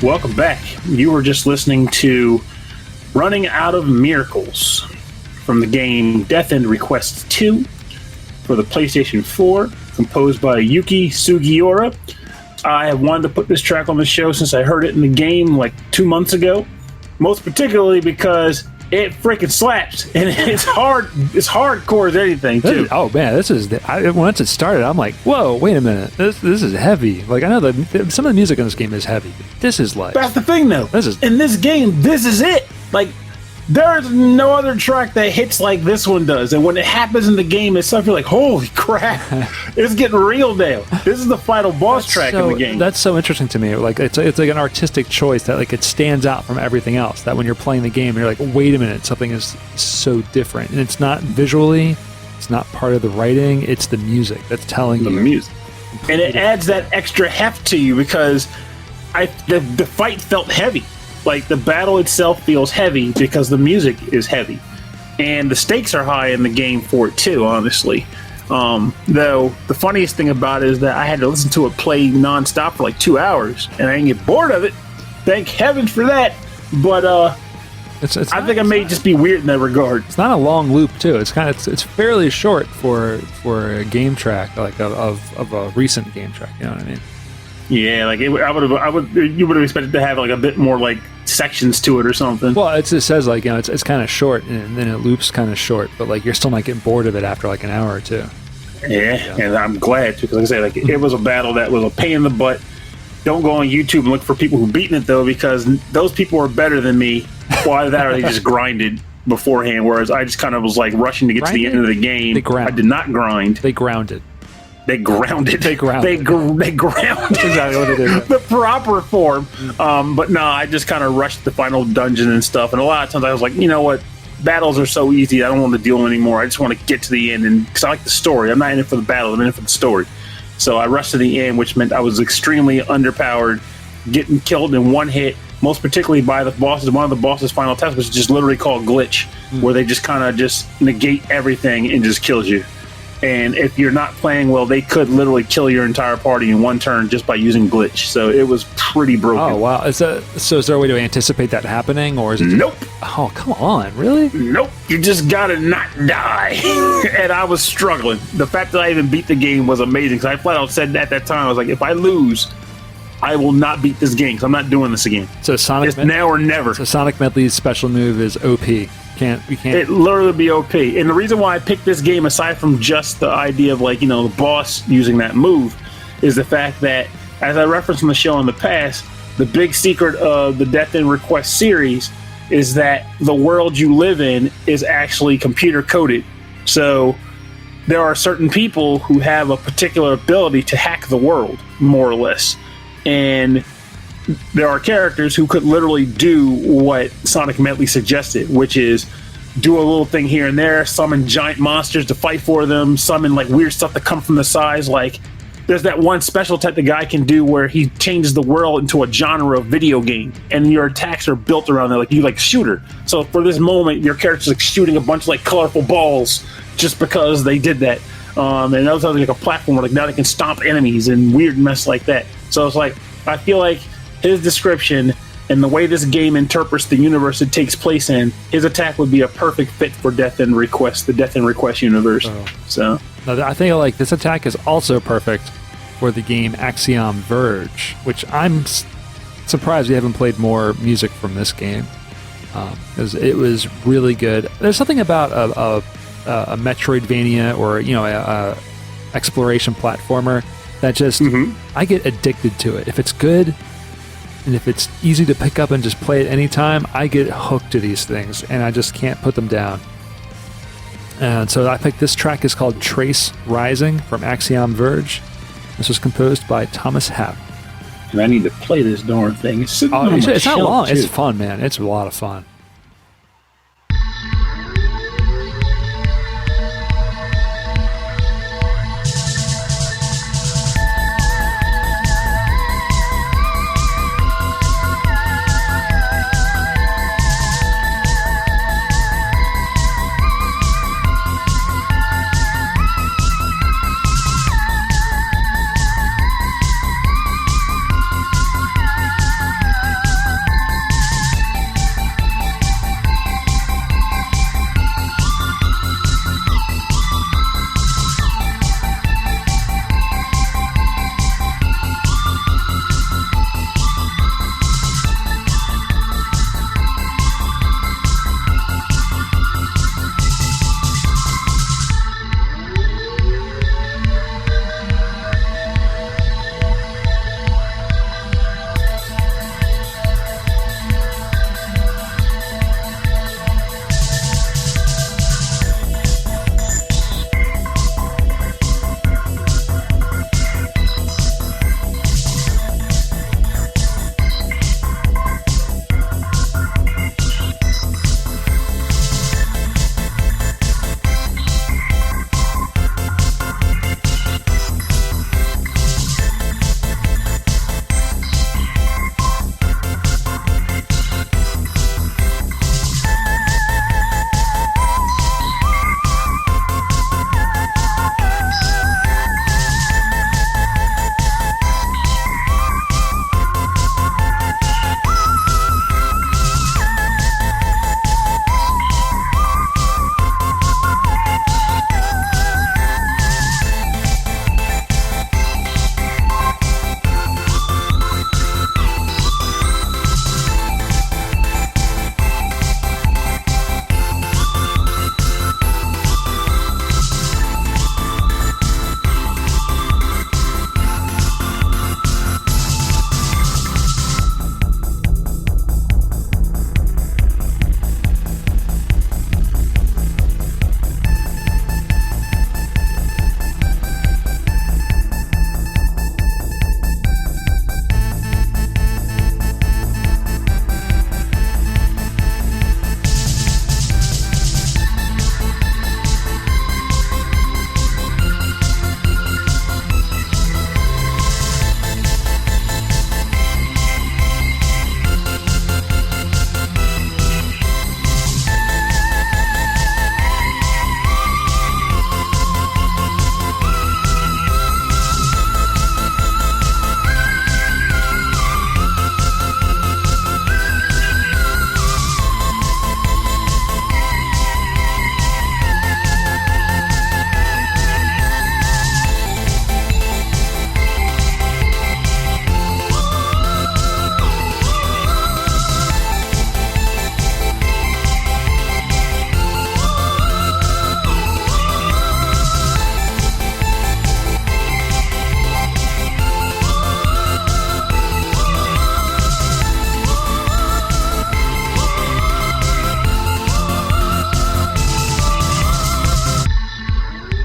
Welcome back. You were just listening to Running Out of Miracles from the game Death End Request 2 for the PlayStation 4, composed by Yuki Sugiura. I have wanted to put this track on the show since I heard it in the game like 2 months ago, most particularly because it freaking slaps, and it's hard. It's hardcore as anything too. Once it started, I'm like, whoa, wait a minute, this is heavy. Like I know that some of the music in this game is heavy. This is like that's the thing though. In this game, this is it. Like there's no other track that hits like this one does, and when it happens in the game itself, you're like, holy crap, it's getting real now. This is the final boss track in the game. That's so interesting to me. Like it's like an artistic choice that like it stands out from everything else. That when you're playing the game, you're like, wait a minute, something is so different, and it's not visually, it's not part of the writing, it's the music that's telling the you. Music, and it adds that extra heft to you because the fight felt heavy. Like the battle itself feels heavy because the music is heavy, and the stakes are high in the game for it too. Honestly, though the funniest thing about it is that I had to listen to it play nonstop for like 2 hours, and I didn't get bored of it. Thank heavens for that. But I think I may just be weird in that regard. It's not a long loop too. It's it's fairly short for a game track like of a recent game track. You know what I mean? Yeah, like you would have expected to have like a bit more like sections to it or something. Well, it says like, you know, it's kind of short, and then it loops kind of short, but like you're still not getting bored of it after like an hour or two. Yeah, and I'm glad because like I say, like it was a battle that was a pain in the butt. Don't go on YouTube and look for people who've beaten it though, because those people are better than me. Why that, or they just grinded beforehand, whereas I just kind of was like rushing to get to the end of the game. I did not grind. They grounded. They grounded. They grounded. They grounded. Exactly what it is. The proper form. But no, I just kind of rushed the final dungeon and stuff. And a lot of times I was like, you know what? Battles are so easy. I don't want to deal anymore. I just want to get to the end. And because I like the story. I'm not in it for the battle. I'm in it for the story. So I rushed to the end, which meant I was extremely underpowered, getting killed in one hit, most particularly by the bosses. One of the bosses' final attacks was just literally called Glitch, where they just kind of just negate everything and just kills you. And if you're not playing well, they could literally kill your entire party in one turn just by using Glitch. So it was pretty broken. Oh, wow. Is there a way to anticipate that happening? Or is it Nope. Oh, come on. Really? Nope. You just gotta not die. And I was struggling. The fact that I even beat the game was amazing. Because I flat out said at that time, I was like, if I lose, I will not beat this game because I'm not doing this again. So It's now or never. So Sonic Medley's special move is OP. You can't. It literally be OP. And the reason why I picked this game, aside from just the idea of like, the boss using that move, is the fact that, as I referenced in the show in the past, the big secret of the Death End Request series is that the world you live in is actually computer coded. So there are certain people who have a particular ability to hack the world, more or less. And there are characters who could literally do what Sonic Medley suggested, which is do a little thing here and there, summon giant monsters to fight for them, summon like weird stuff to come from the sides. Like there's that one special type the guy can do where he changes the world into a genre of video game, and your attacks are built around that. Like you like shooter. So for this moment, your character's like shooting a bunch of like colorful balls just because they did that. And that was like a platform where like now they can stomp enemies and weird mess like that. So it's like, I feel like his description and the way this game interprets the universe it takes place in, his attack would be a perfect fit for Death End Request, the Death End Request universe. So I think like this attack is also perfect for the game Axiom Verge, which I'm surprised we haven't played more music from this game, because it was really good. There's something about a Metroidvania or a exploration platformer that just I get addicted to it. If it's good and if it's easy to pick up and just play it anytime, I get hooked to these things and I just can't put them down. And so I think this track is called Trace Rising from Axiom Verge. This was composed by Thomas Happ. And I need to play this darn thing. It's not long. Too. It's fun, man. It's a lot of fun.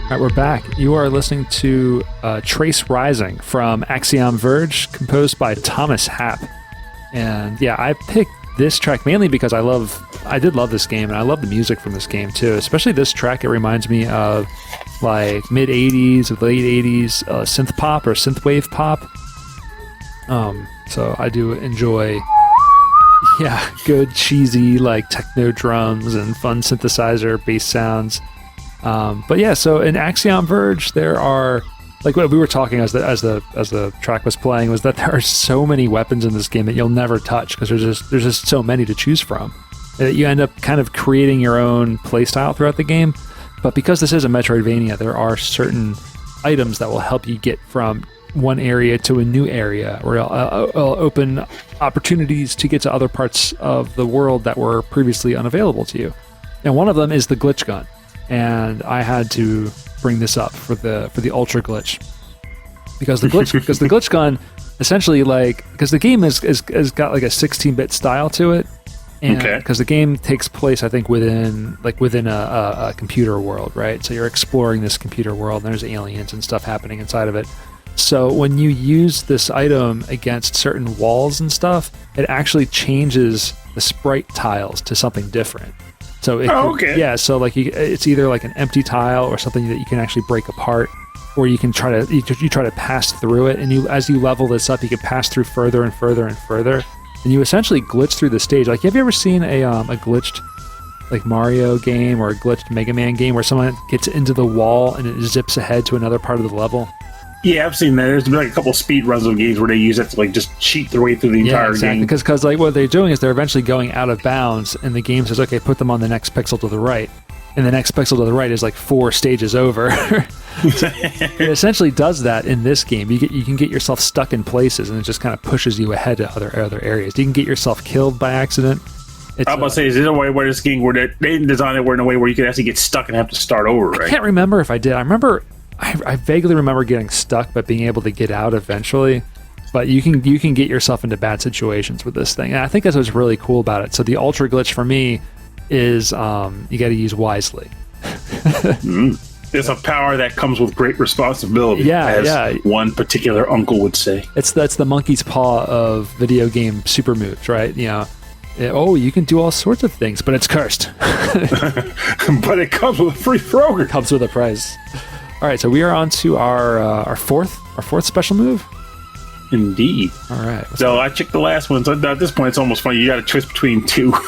All right, we're back. You are listening to Trace Rising from Axiom Verge, composed by Thomas Happ. And yeah, I picked this track mainly because I did love this game, and I love the music from this game too. Especially this track, it reminds me of like mid 80s or late 80s synth pop or synthwave pop. So I do enjoy, good cheesy like techno drums and fun synthesizer bass sounds. But yeah, so in Axiom Verge, there are, like what we were talking as the track was playing, was that there are so many weapons in this game that you'll never touch because there's just so many to choose from. You end up kind of creating your own playstyle throughout the game. But because this is a Metroidvania, there are certain items that will help you get from one area to a new area, or it'll open opportunities to get to other parts of the world that were previously unavailable to you. And one of them is the glitch gun. And I had to bring this up for the ultra glitch because the glitch gun essentially, like, because the game has got like a 16-bit style to it, and because the game takes place, I think, within a computer world, right? So you're exploring this computer world, and there's aliens and stuff happening inside of it. So when you use this item against certain walls and stuff, it actually changes the sprite tiles to something different. So so like it's either like an empty tile or something that you can actually break apart, or you can try to pass through it, and as you level this up, you can pass through further and further and further, and you essentially glitch through the stage. Like, have you ever seen a glitched like Mario game or a glitched Mega Man game where someone gets into the wall and it zips ahead to another part of the level? Yeah, I've seen that. There's been like a couple speed runs of games where they use that to like just cheat their way through the entire game. Because like what they're doing is they're eventually going out of bounds, and the game says, okay, put them on the next pixel to the right, and the next pixel to the right is like 4 stages over. It essentially does that in this game. You can get yourself stuck in places, and it just kind of pushes you ahead to other areas. You can get yourself killed by accident. I'm about to say, is there a way where this game where they didn't design it in a way where you could actually get stuck and have to start over, right? I can't remember if I did. I vaguely remember getting stuck, but being able to get out eventually. But you can get yourself into bad situations with this thing, and I think that's what's really cool about it. So the ultra glitch for me is you got to use wisely. It's a power that comes with great responsibility. As one particular uncle would say. That's the monkey's paw of video game super moves, right? You know, you can do all sorts of things, but it's cursed. But it comes with a free thrower. It comes with a price. All right, so we are on to our fourth special move. Indeed. All right. So I checked the last one. So at this point, it's almost funny. You got to choose between two. All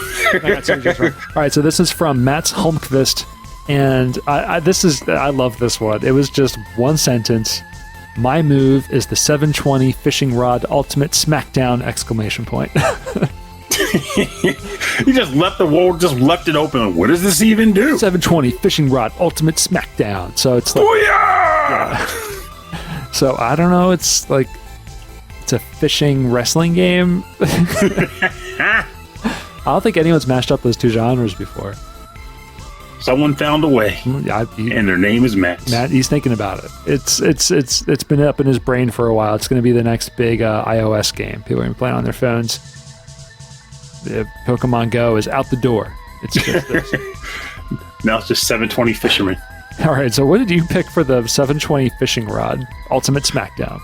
right, so this is from Mats Holmqvist, and I love this one. It was just one sentence. My move is the 720 fishing rod ultimate smackdown! He just left the wall, just left it open. What does this even do? 720 fishing rod ultimate smackdown. So it's like, yeah. So I don't know. It's like it's a fishing wrestling game. I don't think anyone's mashed up those two genres before. Someone found a way, and their name is Matt. Matt, he's thinking about it. It's been up in his brain for a while. It's going to be the next big iOS game. People are going to be playing on their phones. Pokemon Go is out the door. It's just this. Now it's just 720 Fisherman. All right, so what did you pick for the 720 fishing rod Ultimate Smackdown?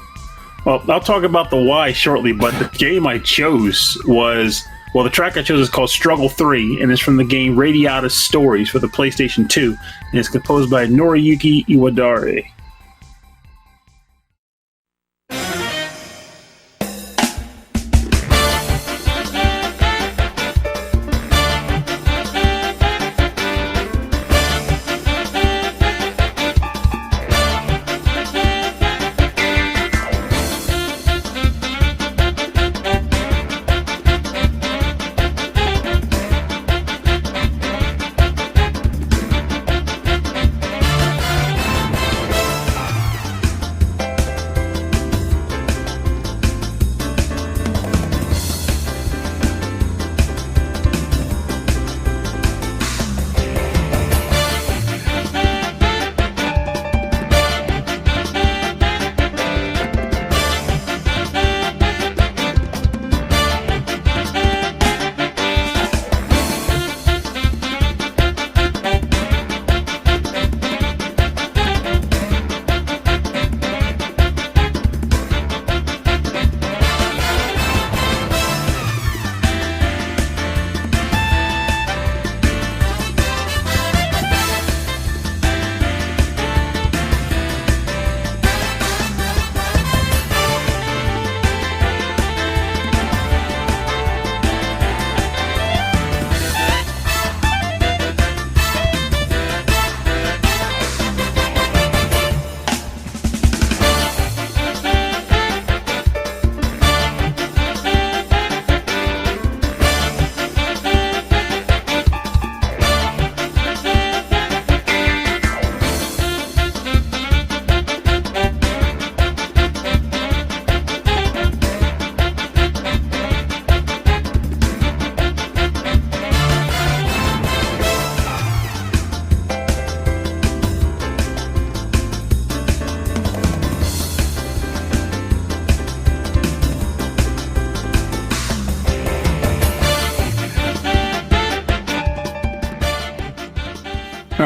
Well, I'll talk about the why shortly, but the game I chose was, the track I chose is called Struggle 3, and it's from the game Radiata Stories for the PlayStation 2, and it's composed by Noriyuki Iwadare.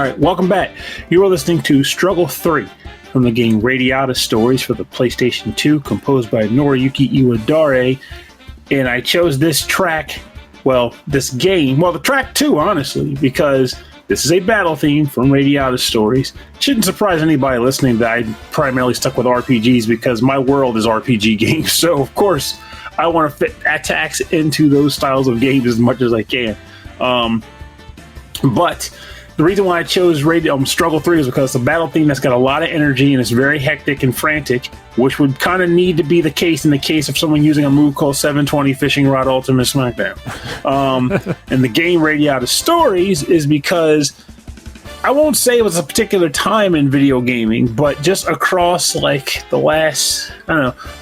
right, welcome back. You are listening to Struggle 3 from the game Radiata Stories for the PlayStation 2, composed by Noriyuki Iwadare. And I chose this track, this game, the track 2, honestly, because this is a battle theme from Radiata Stories. Shouldn't surprise anybody listening that I primarily stuck with RPGs because my world is RPG games. So, of course, I want to fit attacks into those styles of games as much as I can. But the reason why I chose Struggle 3 is because it's a battle theme that's got a lot of energy and it's very hectic and frantic, which would kind of need to be the case in the case of someone using a move called 720 Fishing Rod Ultimate Smackdown. And the game Radiata Stories is because I won't say it was a particular time in video gaming, but just across like the last,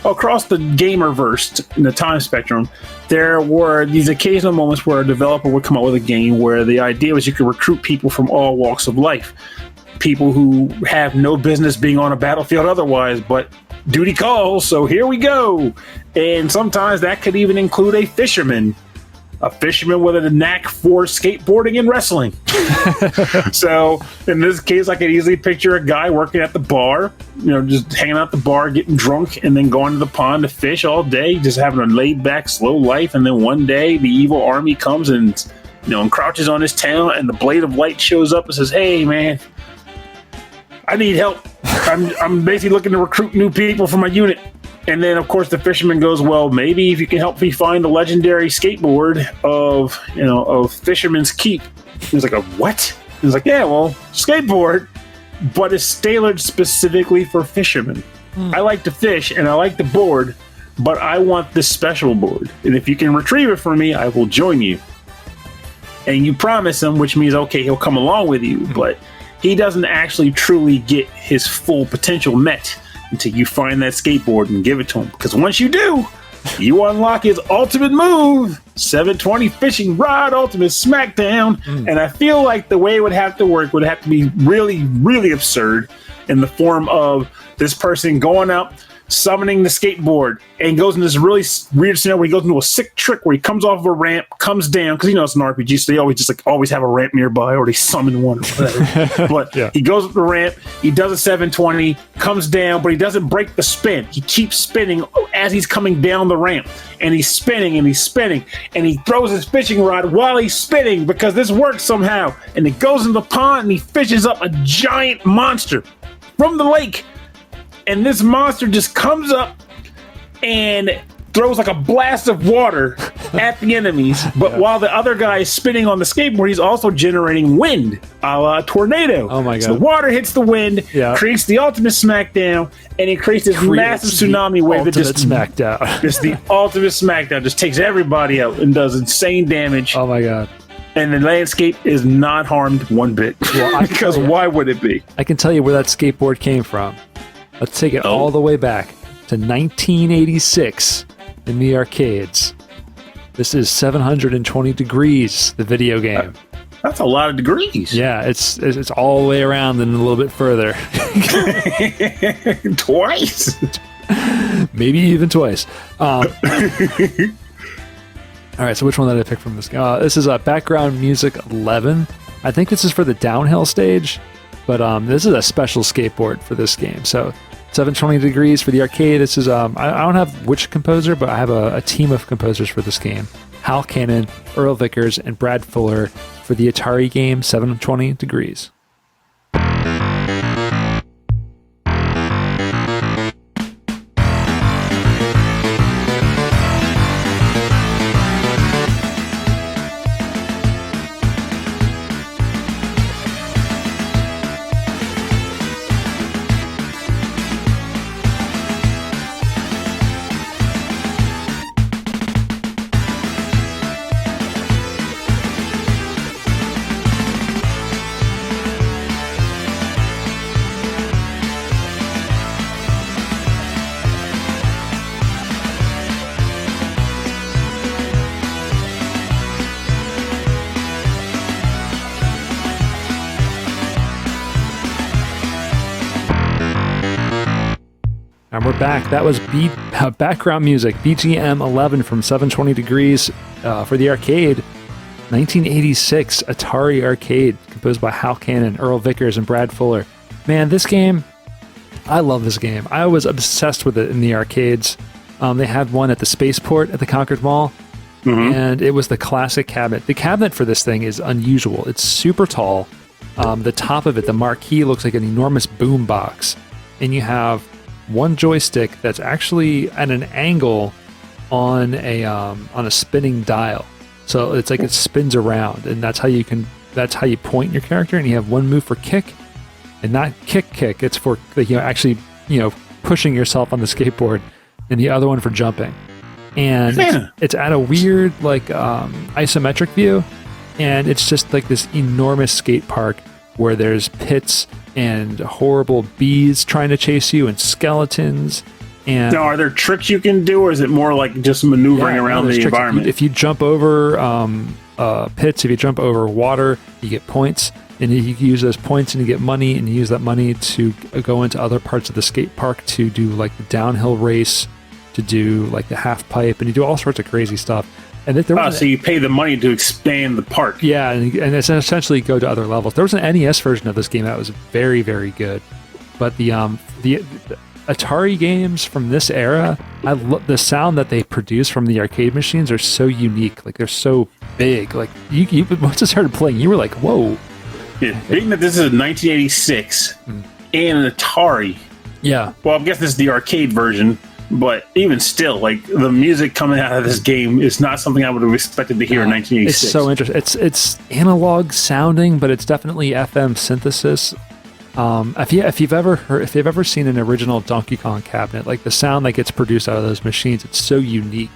across the gamerverse in the time spectrum, there were these occasional moments where a developer would come up with a game where the idea was you could recruit people from all walks of life. People who have no business being on a battlefield otherwise, but duty calls, so here we go. And sometimes that could even include a fisherman with a knack for skateboarding and wrestling. So in this case, I could easily picture a guy working at the bar, just hanging out at the bar, getting drunk, and then going to the pond to fish all day, just having a laid back, slow life. And then one day the evil army comes and encroaches on his town, and the Blade of Light shows up and says, "Hey man, I need help. I'm basically looking to recruit new people for my unit." And then, of course, the fisherman goes, "Well, maybe if you can help me find the legendary skateboard of Fisherman's Keep." He's like, "A what?" He's like, "Yeah, skateboard, but it's tailored specifically for fishermen. I like to fish and I like the board, but I want this special board. And if you can retrieve it for me, I will join you." And you promise him, which means, okay, he'll come along with you, but he doesn't actually truly get his full potential met until you find that skateboard and give it to him. Because once you do, you unlock his ultimate move, 720 Fishing Rod Ultimate Smackdown. And I feel like the way it would have to work would have to be really, really absurd in the form of this person going out, summoning the skateboard, and goes in this really weird scenario where he goes into a sick trick where he comes off of a ramp, comes down, because it's an RPG, so they always have a ramp nearby, or they summon one or whatever. But yeah. He goes up the ramp, he does a 720, comes down, but he doesn't break the spin. He keeps spinning as he's coming down the ramp, and he's spinning and he's spinning, and he throws his fishing rod while he's spinning because this works somehow, and he goes in the pond and he fishes up a giant monster from the lake. And this monster just comes up and throws like a blast of water at the enemies. But while the other guy is spinning on the skateboard, he's also generating wind, a la tornado. Oh my God. So the water hits the wind, creates the ultimate smackdown, and it creates this massive tsunami wave that just smackdown. Just the ultimate smackdown, just takes everybody out and does insane damage. Oh my God. And the landscape is not harmed one bit. Well, because why would it be? I can tell you where that skateboard came from. Let's take it all the way back to 1986 in the arcades. This is 720 Degrees, the video game. That's a lot of degrees. Yeah, it's all the way around and a little bit further. Twice? Maybe even twice. All right, so which one did I pick from this game? This is background music 11. I think this is for the downhill stage, but this is a special skateboard for this game. So 720 Degrees for the arcade. This is I don't have which composer, but I have a team of composers for this game. Hal Canon, Earl Vickers, and Brad Fuller for the Atari game 720 Degrees. And we're back. That was background music, BGM 11 from 720 Degrees for the arcade. 1986 Atari arcade, composed by Hal Cannon, Earl Vickers, and Brad Fuller. Man, this game, I love this game. I was obsessed with it in the arcades. They had one at the Spaceport at the Concord Mall, and it was the classic cabinet. The cabinet for this thing is unusual. It's super tall. The top of it, the marquee, looks like an enormous boom box, and you have one joystick that's actually at an angle on a spinning dial. So it's like it spins around, and that's how you point your character. And you have one move for kick, and not kick. It's for actually pushing yourself on the skateboard, and the other one for jumping. And it's at a weird isometric view, and it's just like this enormous skate park where there's pits and horrible bees trying to chase you and skeletons. And now, are there tricks you can do, or is it more like just maneuvering around the environment? If you jump over pits, if you jump over water, you get points, and you can use those points and you get money, and you use that money to go into other parts of the skate park to do like the downhill race, to do like the half pipe, and you do all sorts of crazy stuff. And so you pay the money to expand the park. Yeah, and it's essentially go to other levels. There was an NES version of this game that was very, very good, but the Atari games from this era, the sound that they produce from the arcade machines are so unique. Like, they're so big. Like, you once I started playing, you were like, whoa. Yeah, being that this is a 1986 and an Atari. Yeah. Well, I guess this is the arcade version, but even still, like, the music coming out of this game is not something I would have expected to hear in 1986. It's so interesting. It's analog sounding, but it's definitely FM synthesis. If you've ever seen an original Donkey Kong cabinet, like the sound that gets produced out of those machines, it's so unique.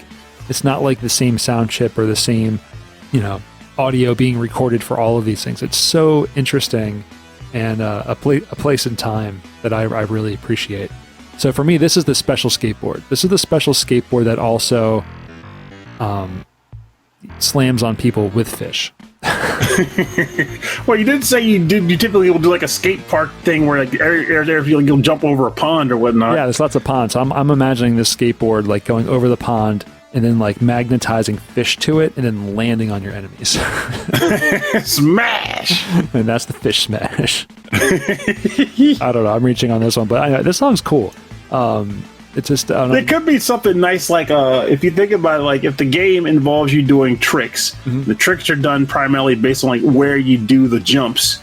It's not like the same sound chip or the same, audio being recorded for all of these things. It's so interesting, and a place in time that I really appreciate. So for me, this is the special skateboard. This is the special skateboard that also slams on people with fish. Well, you did say you typically will do like a skate park thing where like you'll jump over a pond or whatnot. Yeah, there's lots of ponds. I'm imagining this skateboard like going over the pond and then like magnetizing fish to it and then landing on your enemies. Smash! And that's the fish smash. I don't know. I'm reaching on this one, but I know this song's cool. It's just it could be something nice, like if you think about it, like if the game involves you doing tricks, the tricks are done primarily based on like where you do the jumps.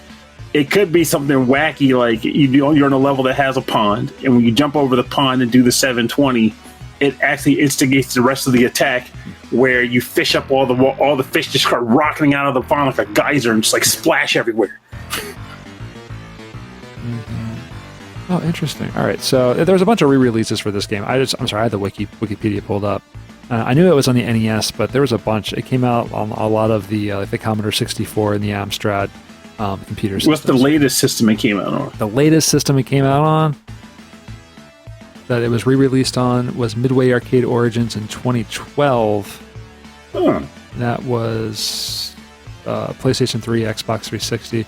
It could be something wacky, like you're on a level that has a pond, and when you jump over the pond and do the 720, it actually instigates the rest of the attack, where you fish up all the fish just start rocketing out of the pond like a geyser and just like splash everywhere. Oh, interesting. All right, so there's a bunch of re-releases for this game. I'm sorry, I had the Wikipedia pulled up. I knew it was on the NES, but there was a bunch. It came out on a lot of the Commodore 64 and the Amstrad computer systems. What's the latest system it came out on? The latest system it came out on, that it was re-released on, was Midway Arcade Origins in 2012. Huh. That was PlayStation 3, Xbox 360.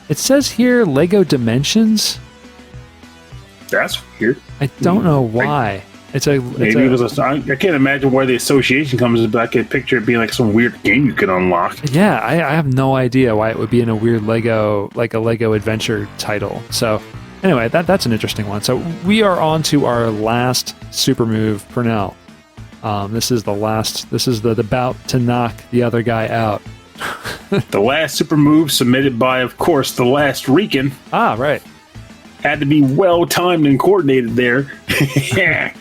It says here Lego Dimensions. That's weird. I don't know why. I can't imagine where the association comes, but I can picture it being like some weird game you could unlock. Yeah, I have no idea why it would be in a weird Lego adventure title. So anyway, that's an interesting one. So we are on to our last super move for now. This is the bout to knock the other guy out. The last super move, submitted by, of course, the last Rican. Ah, right. Had to be well timed and coordinated there. Yeah.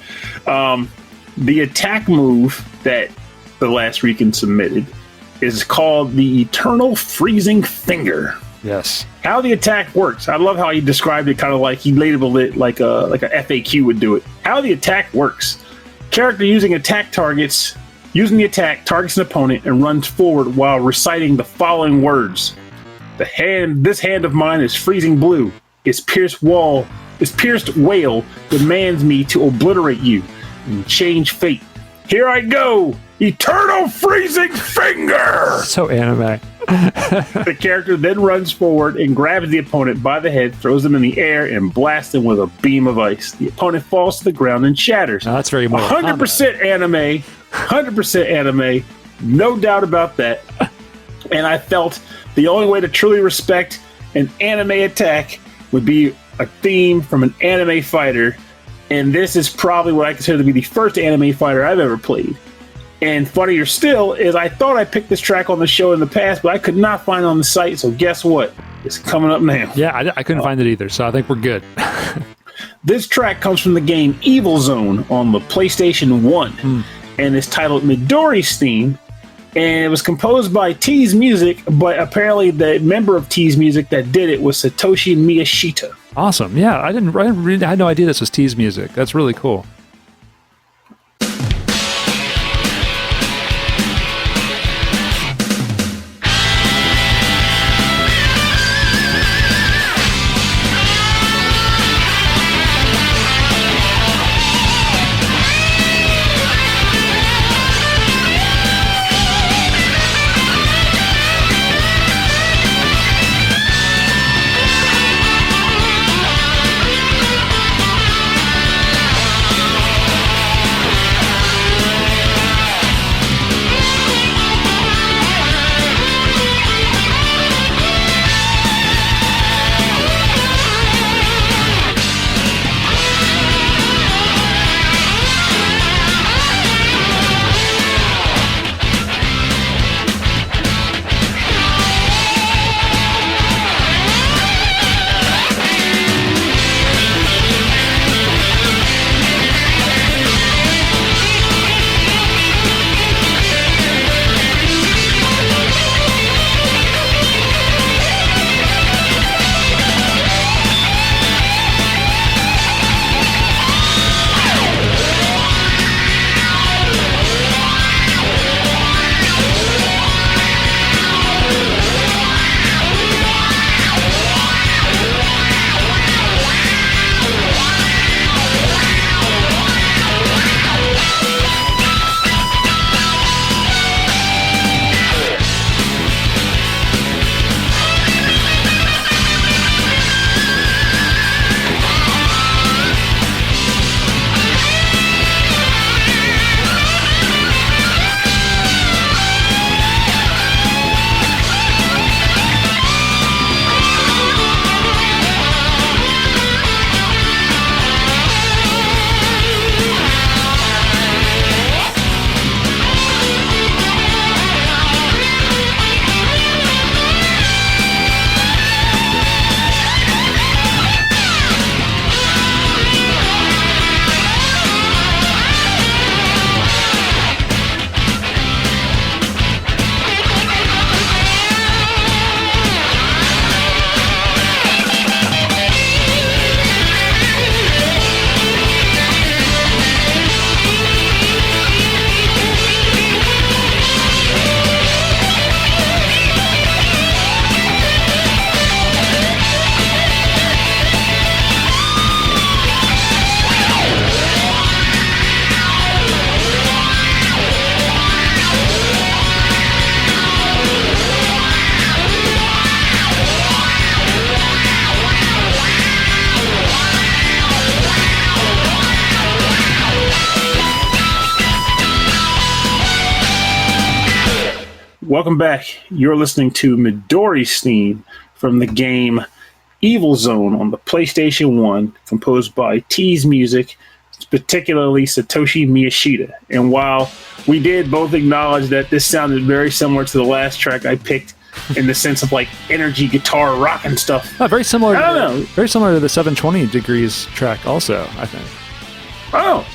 The attack move that the last Rican submitted is called the Eternal Freezing Finger. Yes. How the attack works. I love how he described it, kind of like he labeled it like a FAQ would do it. How the attack works. Character using the attack targets an opponent and runs forward while reciting the following words. This hand of mine is freezing blue. Its pierced whale demands me to obliterate you and change fate. Here I go! Eternal Freezing Finger! So anime. The character then runs forward and grabs the opponent by the head, throws them in the air, and blasts them with a beam of ice. The opponent falls to the ground and shatters. Now that's very more 100% anime. 100% anime. No doubt about that. And I felt the only way to truly respect an anime attack would be a theme from an anime fighter. And this is probably what I consider to be the first anime fighter I've ever played. And funnier still is I thought I picked this track on the show in the past, but I could not find it on the site. So guess what? It's coming up now. Yeah, I couldn't find it either, so I think we're good. This track comes from the game Evil Zone on the PlayStation 1, and it's titled Midori's Theme, and it was composed by T's Music, but apparently the member of T's Music that did it was Satoshi Miyashita. Awesome. Yeah, I had no idea this was T's Music. That's really cool. Welcome back. You're listening to Midori's theme from the game Evil Zone on the PlayStation 1, composed by T's Music, particularly Satoshi Miyashita. And while we did both acknowledge that this sounded very similar to the last track I picked in the sense of like energy guitar rock and stuff. Very similar. I don't know. Very similar to the 720 Degrees track also, I think. Oh.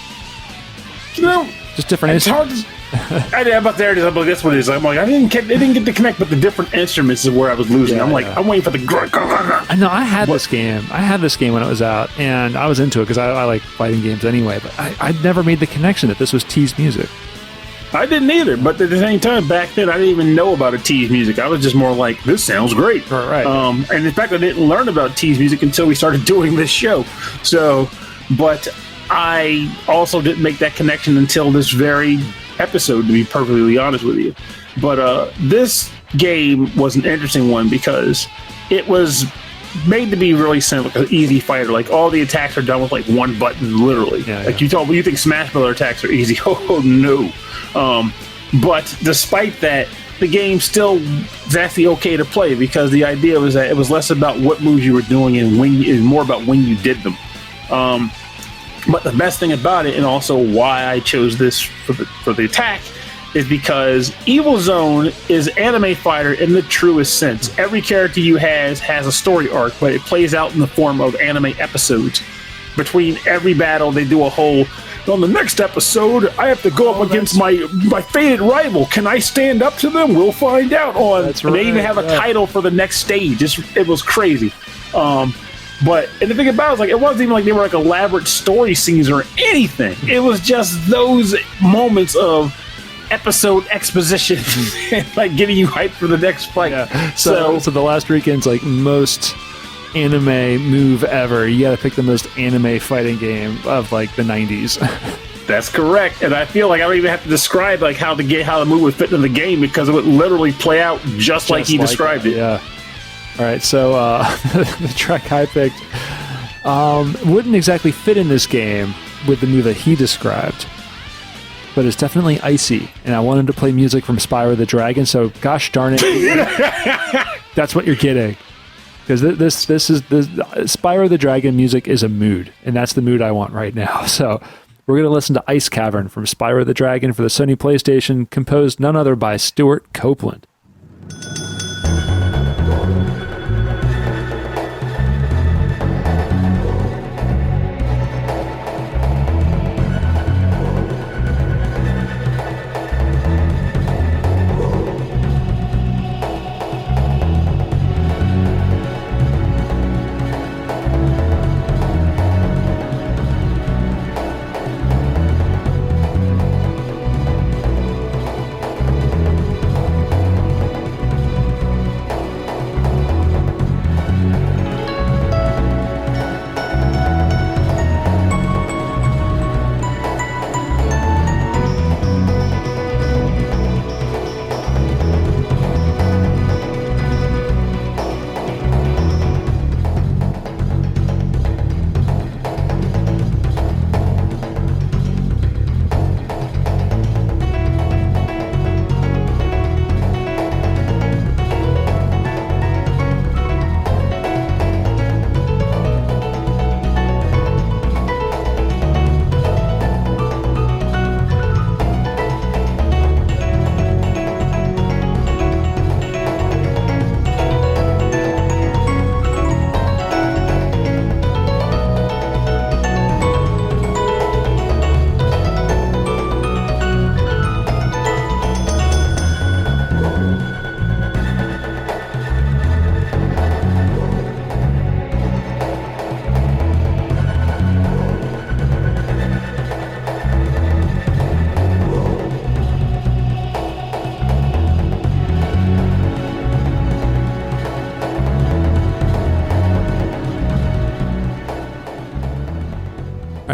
You know, just different instruments. I'm about there it is. I'm like, that's what it is. I'm like, I didn't get to connect, but the different instruments is where I was losing. I'm like, I'm waiting for the. I know. I had this game. I had this game when it was out, and I was into it because I like fighting games anyway. But I never made the connection that this was T's Music. I didn't either, but at the same time, back then, I didn't even know about a T's Music. I was just more like, this sounds great. Right. And in fact, I didn't learn about T's Music until we started doing this show. So, but I also didn't make that connection until this very episode, to be perfectly honest with you. But this game was an interesting one because it was made to be really simple, like an easy fighter. Like all the attacks are done with like one button, literally. Like you think Smash Bros. Attacks are easy. Oh no. But despite that, the game still is actually okay to play, because the idea was that it was less about what moves you were doing and more about when you did them. But the best thing about it, and also why I chose this for the attack, is because Evil Zone is anime fighter in the truest sense. Every character you has a story arc, but it plays out in the form of anime episodes. Between every battle, they do a whole, on the next episode, I have to go up against my fated rival. Can I stand up to them? We'll find out. And they even have a title for the next stage. It was crazy. And the thing about it is, like, it wasn't even like they were like elaborate story scenes or anything. It was just those moments of episode exposition like getting you hyped for the next fight. Yeah. So the last weekend's like most anime move ever. You gotta pick the most anime fighting game of like the 90s. That's correct. And I feel like I don't even have to describe like how the move would fit into the game, because it would literally play out just like he described it. Yeah. All right, so the track I picked wouldn't exactly fit in this game with the move that he described, but it's definitely icy, and I wanted to play music from Spyro the Dragon, so gosh darn it, that's what you're getting. Because this is Spyro the Dragon music is a mood, and that's the mood I want right now. So we're going to listen to Ice Cavern from Spyro the Dragon for the Sony PlayStation, composed none other by Stewart Copeland.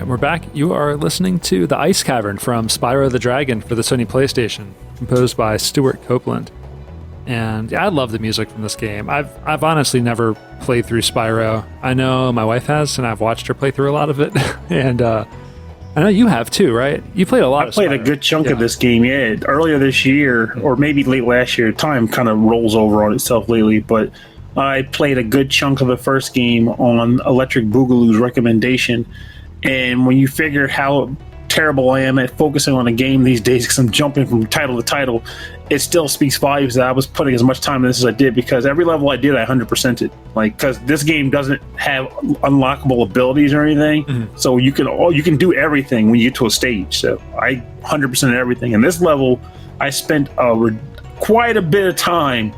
We're back. You are listening to The Ice Cavern from Spyro the Dragon for the Sony PlayStation, composed by Stewart Copeland. And yeah, I love the music from this game. I've honestly never played through Spyro. I know my wife has, and I've watched her play through a lot of it. And I know you have too, right? You played a lot of Spyro. I played a good chunk of this game, yeah. Earlier this year, or maybe late last year. Time kind of rolls over on itself lately, but I played a good chunk of the first game on Electric Boogaloo's recommendation. And when you figure how terrible I am at focusing on a game these days, because I'm jumping from title to title, it still speaks volumes that I was putting as much time in this as I did, because every level I did, I 100%ed. Like, because this game doesn't have unlockable abilities or anything, so you can do everything when you get to a stage. So I 100%ed everything. And this level, I spent quite a bit of time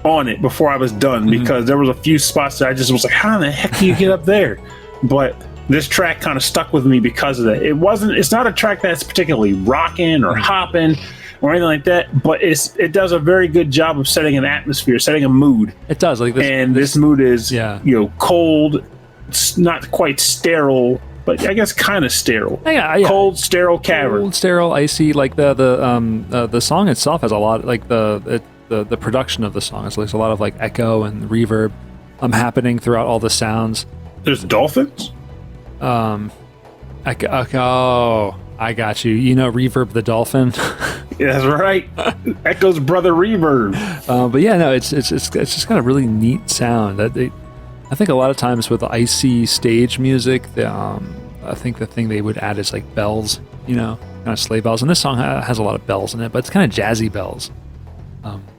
on it before I was done, because there was a few spots that I just was like, how the heck do you get up there? But this track kind of stuck with me because of that. It's not a track that's particularly rocking or hopping or anything like that, but it does a very good job of setting an atmosphere, setting a mood. It does. Like this, and this mood is cold, it's not quite sterile, but I guess kind of sterile. Yeah. Cold, sterile cavern. Cold, sterile, icy. Like the song itself has a lot. Like the production of the song is there's a lot of like echo and reverb happening throughout all the sounds. There's dolphins. I got you. You know, Reverb the Dolphin. That's right. Echo's brother Reverb. But yeah, no, it's just got a really neat sound. I think a lot of times with the icy stage music, I think the thing they would add is like bells, kind of sleigh bells. And this song has a lot of bells in it, but it's kind of jazzy bells.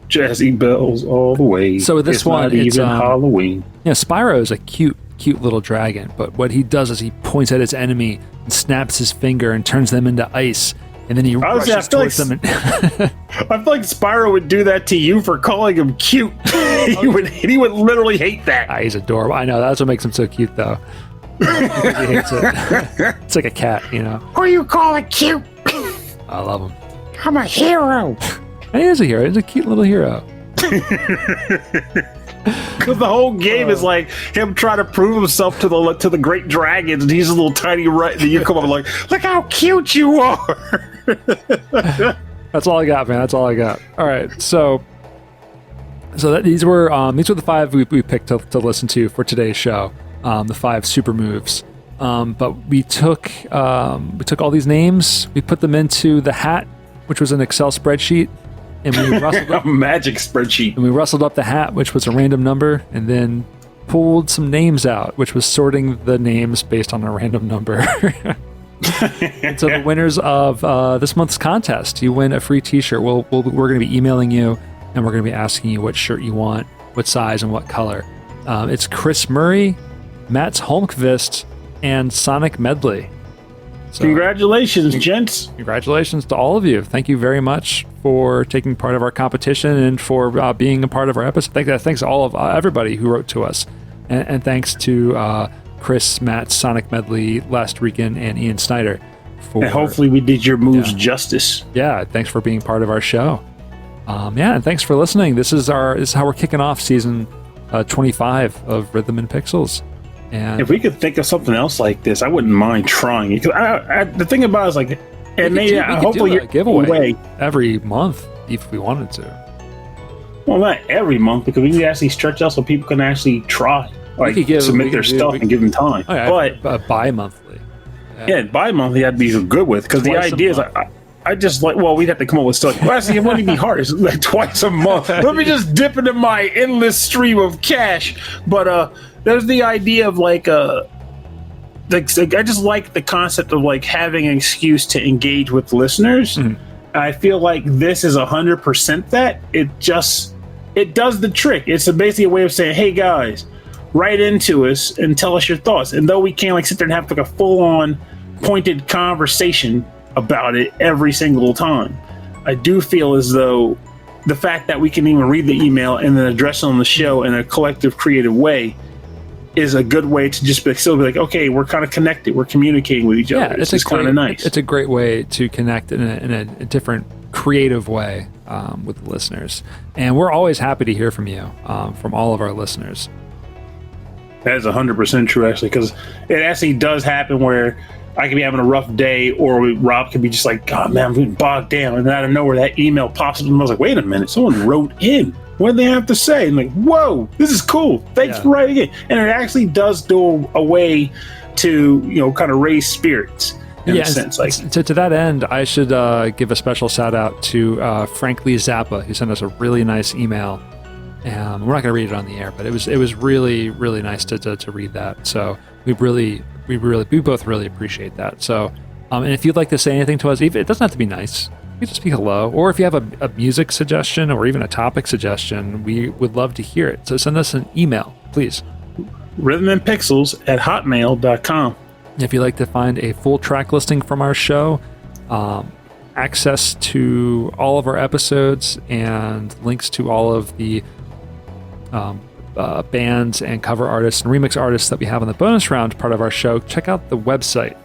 Jazzy bells all the way. So with this it's one, not it's even Halloween. Spyro is a cute little dragon, but what he does is he points at his enemy and snaps his finger and turns them into ice, and then he rushes towards them. I feel like Spyro would do that to you for calling him cute. he would literally hate that. He's adorable. I know, that's what makes him so cute, though. He hates it. It's like a cat, Who you calling cute? I love him. I'm a hero. He is a hero. He's a cute little hero. Because the whole game is like him trying to prove himself to the great dragons, and he's a little tiny and you come up like, look how cute you are. That's all I got, man. That's all I got. All right, so these were the 5 we picked to listen to for today's show. The 5 super moves. But we took all these names, we put them into the hat, which was an Excel spreadsheet. And we rustled up a magic spreadsheet. And we rustled up the hat, which was a random number, and then pulled some names out, which was sorting the names based on a random number. And so the winners of this month's contest, you win a free T-shirt. We're going to be emailing you, and we're going to be asking you what shirt you want, what size, and what color. It's Chris Murray, Mats Holmqvist, and Sonic Medley. So, congratulations, gents. Congratulations to all of you. Thank you very much for taking part of our competition and for being a part of our episode. Thanks to all of everybody who wrote to us. And thanks to Chris, Matt, Sonic Medley, Last Rican, and Ian Snyder. And hopefully we did your moves justice. Yeah, thanks for being part of our show. And thanks for listening. This is how we're kicking off season 25 of Rhythm and Pixels. And if we could think of something else like this, I wouldn't mind trying it. Because the thing about it is like, and maybe hopefully a giveaway every month if we wanted to. Well, not every month, because we can actually stretch out so people can actually try, submit their stuff and give them time. Oh, yeah, but bi-monthly. Yeah, bi-monthly I'd be good with, because the idea is I just we'd have to come up with stuff. Well, actually, it wouldn't be hard. It's like twice a month. Let me just dip into my endless stream of cash. But there's the idea of I just like the concept of having an excuse to engage with listeners. Mm-hmm. I feel like this is 100% that. It does the trick. It's basically a way of saying, hey guys, write into us and tell us your thoughts. And though we can't sit there and have a full-on pointed conversation about it every single time, I do feel as though the fact that we can even read the email and then address it on the show in a collective, creative way is a good way to just still be like, okay, we're kind of connected. We're communicating with each other. It's kind of nice. It's a great way to connect in a different, creative way with the listeners. And we're always happy to hear from you, from all of our listeners. That is 100% true, actually, because it actually does happen where I could be having a rough day, or Rob could be just like, God, man, I'm getting bogged down. And out of nowhere, that email pops up, and I was like, wait a minute, someone wrote in. What did they have to say? And like, whoa, this is cool. Thanks for writing in. And it actually does do a way to, kind of raise spirits in a sense. To that end, I should give a special shout out to Frankly Zappa, who sent us a really nice email. And we're not going to read it on the air, but it was really, really nice to read that. So we both really appreciate that. So, and if you'd like to say anything to us, it doesn't have to be nice. You can just be hello. Or if you have a music suggestion or even a topic suggestion, we would love to hear it. So send us an email, please. rhythmandpixels@hotmail.com. If you'd like to find a full track listing from our show, access to all of our episodes and links to all of the bands and cover artists and remix artists that we have on the bonus round part of our show, check out the website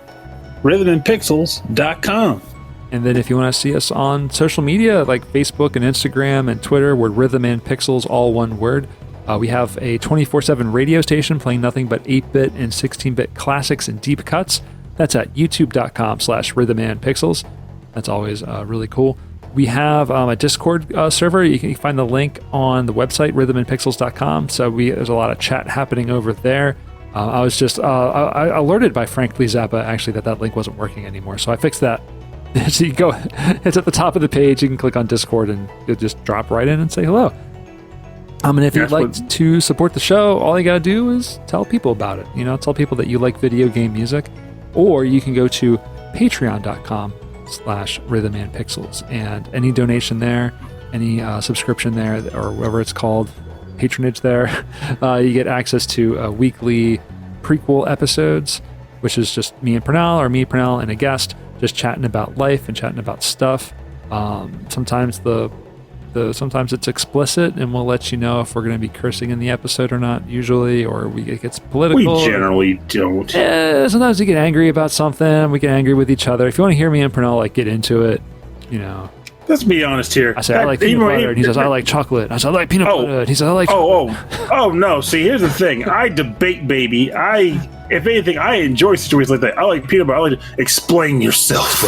rhythmandpixels.com. And then if you want to see us on social media like Facebook and Instagram and Twitter, we're Rhythm and Pixels, all one word. We have a 24/7 radio station playing nothing but 8-bit and 16-bit classics and deep cuts. That's at youtube.com/rhythmandpixels. That's always really cool. We have a Discord server. You can find the link on the website, rhythmandpixels.com. So there's a lot of chat happening over there. I was just I alerted by Frankly Zappa, actually, that link wasn't working anymore. So I fixed that So you go, it's at the top of the page. You can click on Discord and you'll just drop right in and say hello. And if you'd like to support the show, all you got to do is tell people about it. Tell people that you like video game music, or you can go to patreon.com/rhythmandpixels, and any donation there, any subscription there, or whatever it's called, patronage there, you get access to weekly prequel episodes, which is just me and Pernell, or me, Pernell, and a guest, just chatting about life and chatting about stuff. Sometimes sometimes it's explicit, and we'll let you know if we're going to be cursing in the episode or not, usually, or it gets political. We generally don't. Sometimes we get angry about something. We get angry with each other. If you want to hear me and Pernell get into it, Let's be honest here. I say, I like peanut butter, and he says, I like chocolate. I say, I like peanut butter, and he says, I like chocolate. Oh, no. See, here's the thing. I debate, baby. If anything, I enjoy situations like that. I like peanut butter. I like to explain yourself.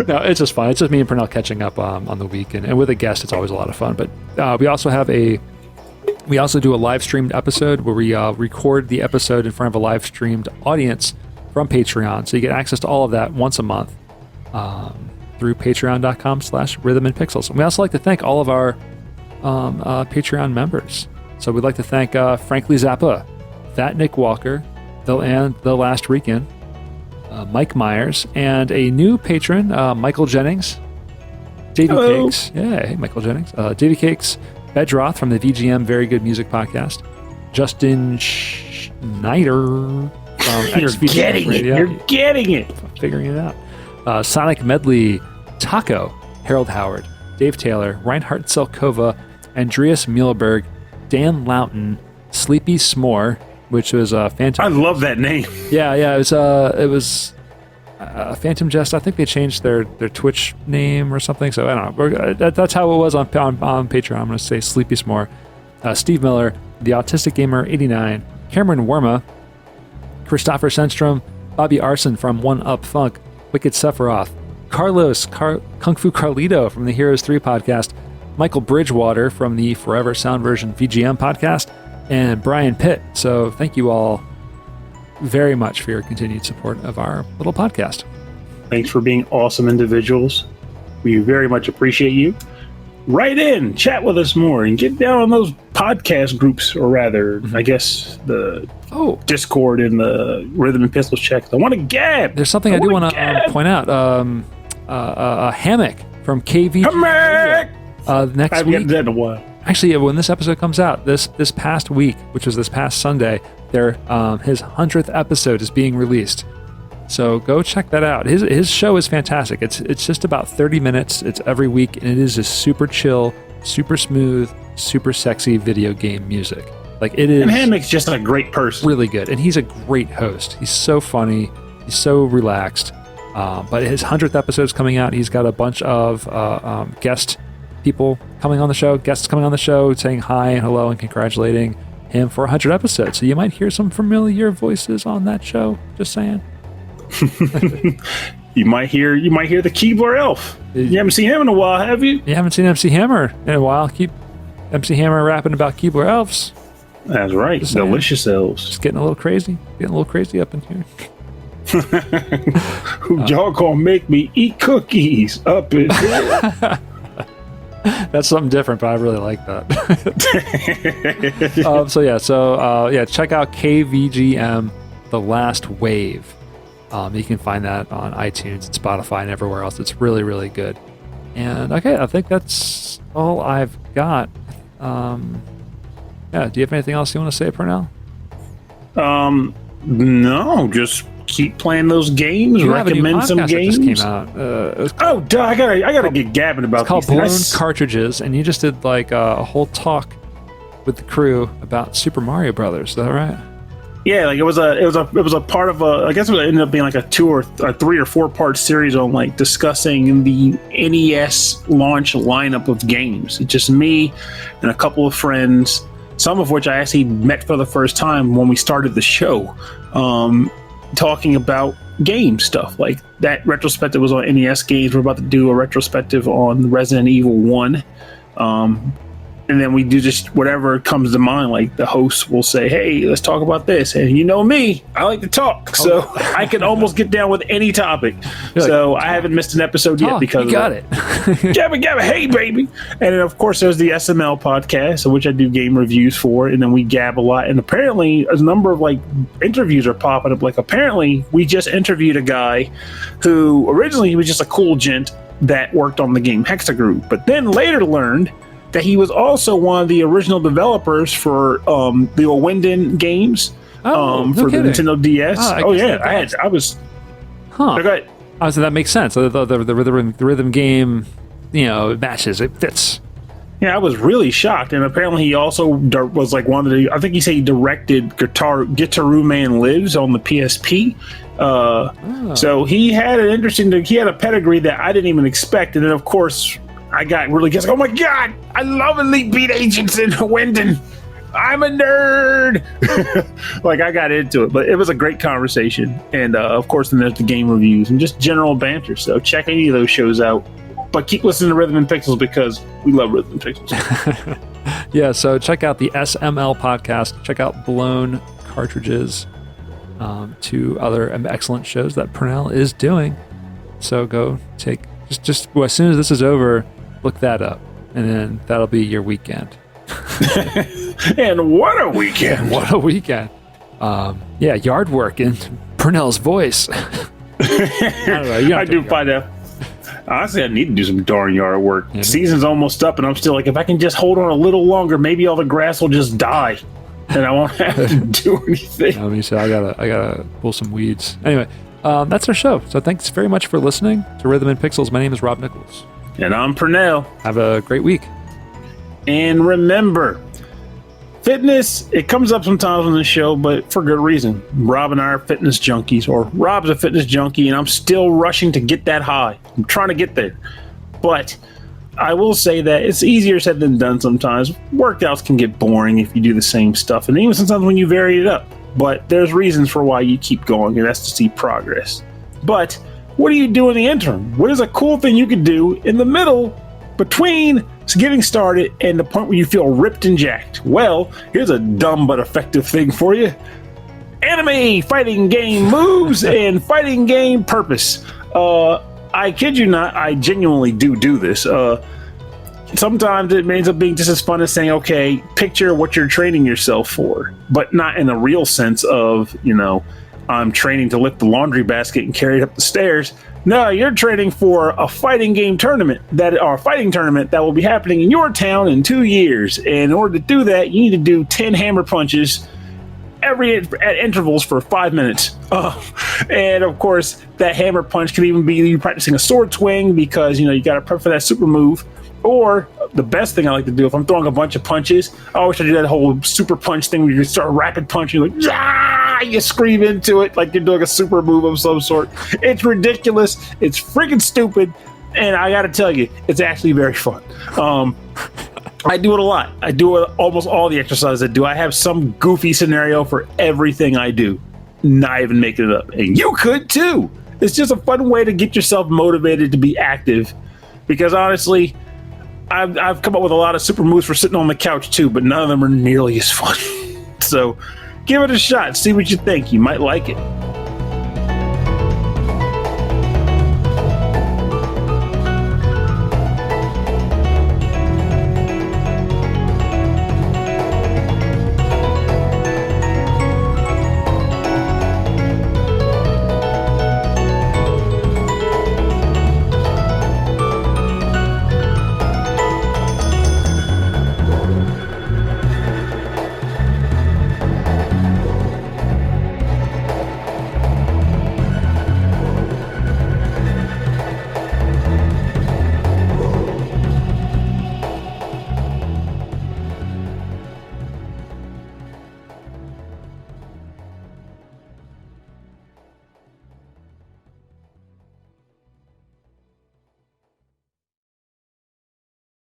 No, it's just fun. It's just me and Pernell catching up on the week, and with a guest, it's always a lot of fun. But we also do a live streamed episode where we record the episode in front of a live streamed audience from Patreon. So you get access to all of that once a month. Through patreon.com/rhythmandpixels. And we also like to thank all of our Patreon members. So we'd like to thank Frankly Zappa, Fat Nick Walker, The Last Weekend, Mike Myers, and a new patron, Michael Jennings, Davey Cakes. Yeah, hey, Michael Jennings. Davey Cakes, Bedroth from the VGM Very Good Music Podcast, Justin Schneider from You're getting it. You're getting it. Figuring it out. Sonic Medley, Taco, Harold Howard, Dave Taylor, Reinhard Selkova, Andreas Muehlberg, Dan Loughton, Sleepy S'more, which was Phantom. I love that name. Yeah, it was Phantom Jest. I think they changed their Twitch name or something. So I don't know. That's how it was on Patreon. I'm going to say Sleepy S'more, Steve Miller, The Autistic Gamer 89, Cameron Worma, Christopher Senstrom, Bobby Arson from One Up Funk, Wicked Sephiroth, Carlos Kung Fu Carlito from the Heroes 3 podcast, Michael Bridgewater from the Forever Sound Version VGM podcast, and Brian Pitt. So thank you all very much for your continued support of our little podcast. Thanks for being awesome individuals. We very much appreciate you. Write in, chat with us more, and get down on those podcast groups, or rather, I guess, the Discord and the Rhythm and Pistols check. I want to gab. There's something I do want to point out. A hammock from KV. Hammock! Next I haven't week. gotten that in a while. Actually, when this episode comes out, this past week, which was this past Sunday, his 100th episode is being released. So go check that out. His show is fantastic. It's just about 30 minutes. It's every week, and it is just super chill, super smooth, super sexy video game music. Like it is. And Hammock's just a great person. Really good, and he's a great host. He's so funny. He's so relaxed. But his 100th episode is coming out. He's got a bunch of guests coming on the show, saying hi and hello and congratulating him for 100 episodes. So you might hear some familiar voices on that show. Just saying. You might hear the Keebler Elf. You haven't seen him in a while, have you? You haven't seen MC Hammer in a while. Keep MC Hammer rapping about Keebler Elves. That's right. Delicious elves. Just getting a little crazy up in here. Y'all gonna make me eat cookies up in here. That's something different, but I really like that. Check out KVGM The Last Wave. You can find that on iTunes and Spotify and everywhere else. It's really, really good. And okay, I think that's all I've got. Do you have anything else you want to say, Pernell? No, just keep playing those games. Recommend some games. That just came out. I gotta get gabbing about. It's called Blown Cartridges, and you just did like a whole talk with the crew about Super Mario Brothers. Is that right? Yeah, like it was a part of I guess it ended up being like a 2 or 3 or 4 part series on like discussing the NES launch lineup of games. It's just me and a couple of friends, some of which I actually met for the first time when we started the show, talking about game stuff. Like that retrospective was on NES games. We're about to do a retrospective on Resident Evil 1. And then we do just whatever comes to mind. Like the host will say, "Hey, let's talk about this." And you know me, I like to talk, so I can almost get down with any topic. So I haven't missed an episode yet because you got it. Gabba Gabba, hey baby. And then of course there's the SML podcast, which I do game reviews for, and then we gab a lot. And apparently a number of like interviews are popping up. Like apparently we just interviewed a guy who originally he was just a cool gent that worked on the game Hexagroup, but then later learned that he was also one of the original developers for the Owinden games No for kidding. the Nintendo DS. I was. Huh. Go ahead. Oh, so that makes sense. The rhythm game, it matches. It fits. Yeah, I was really shocked, and apparently he also was like one of the. I think he said he directed Guitar Man Lives on the PSP. So he had an interesting. He had a pedigree that I didn't even expect, and then of course. I got really guessing. Oh my god! I love Elite Beat Agents in Winden. I'm a nerd. Like I got into it, but it was a great conversation. And of course, then there's the game reviews and just general banter. So check any of those shows out. But keep listening to Rhythm and Pixels because we love Rhythm and Pixels. Yeah. So check out the SML podcast. Check out Blown Cartridges. 2 other excellent shows that Purnell is doing. So go take just as soon as this is over. Look that up, and then that'll be your weekend. And what a weekend! What a weekend! Yeah, yard work in Purnell's voice. I do find out. Honestly, I need to do some darn yard work. Yeah. Season's almost up, and I'm still like, if I can just hold on a little longer, maybe all the grass will just die, and I won't have to do anything. I mean, so I gotta pull some weeds. Anyway, that's our show. So thanks very much for listening to Rhythm and Pixels. My name is Rob Nichols. And I'm Purnell. Have a great week. And remember, fitness, it comes up sometimes on the show, but for good reason. Rob and I are fitness junkies, or Rob's a fitness junkie, and I'm still rushing to get that high. I'm trying to get there. But I will say that it's easier said than done sometimes. Workouts can get boring if you do the same stuff, and even sometimes when you vary it up. But there's reasons for why you keep going, and that's to see progress. But what do you do in the interim? What is a cool thing you could do in the middle between getting started and the point where you feel ripped and jacked? Well, here's a dumb but effective thing for you. Anime fighting game moves and fighting game purpose. I kid you not, I genuinely do this. Sometimes it ends up being just as fun as saying, okay, picture what you're training yourself for, but not in the real sense of, I'm training to lift the laundry basket and carry it up the stairs. No, you're training for a fighting tournament that will be happening in your town in 2 years. And in order to do that, you need to do 10 hammer punches at intervals for 5 minutes. And of course, that hammer punch can even be you practicing a sword swing because you got to prep for that super move. Or the best thing I like to do if I'm throwing a bunch of punches, I always try to do that whole super punch thing where you start rapid punching, like you scream into it like you're doing a super move of some sort. It's ridiculous. It's freaking stupid. And I got to tell you, it's actually very fun. I do it a lot. I do it almost all the exercises I do. I have some goofy scenario for everything I do. Not even making it up. And you could too. It's just a fun way to get yourself motivated to be active. Because honestly, I've come up with a lot of super moves for sitting on the couch too, but none of them are nearly as fun. So give it a shot. See what you think. You might like it.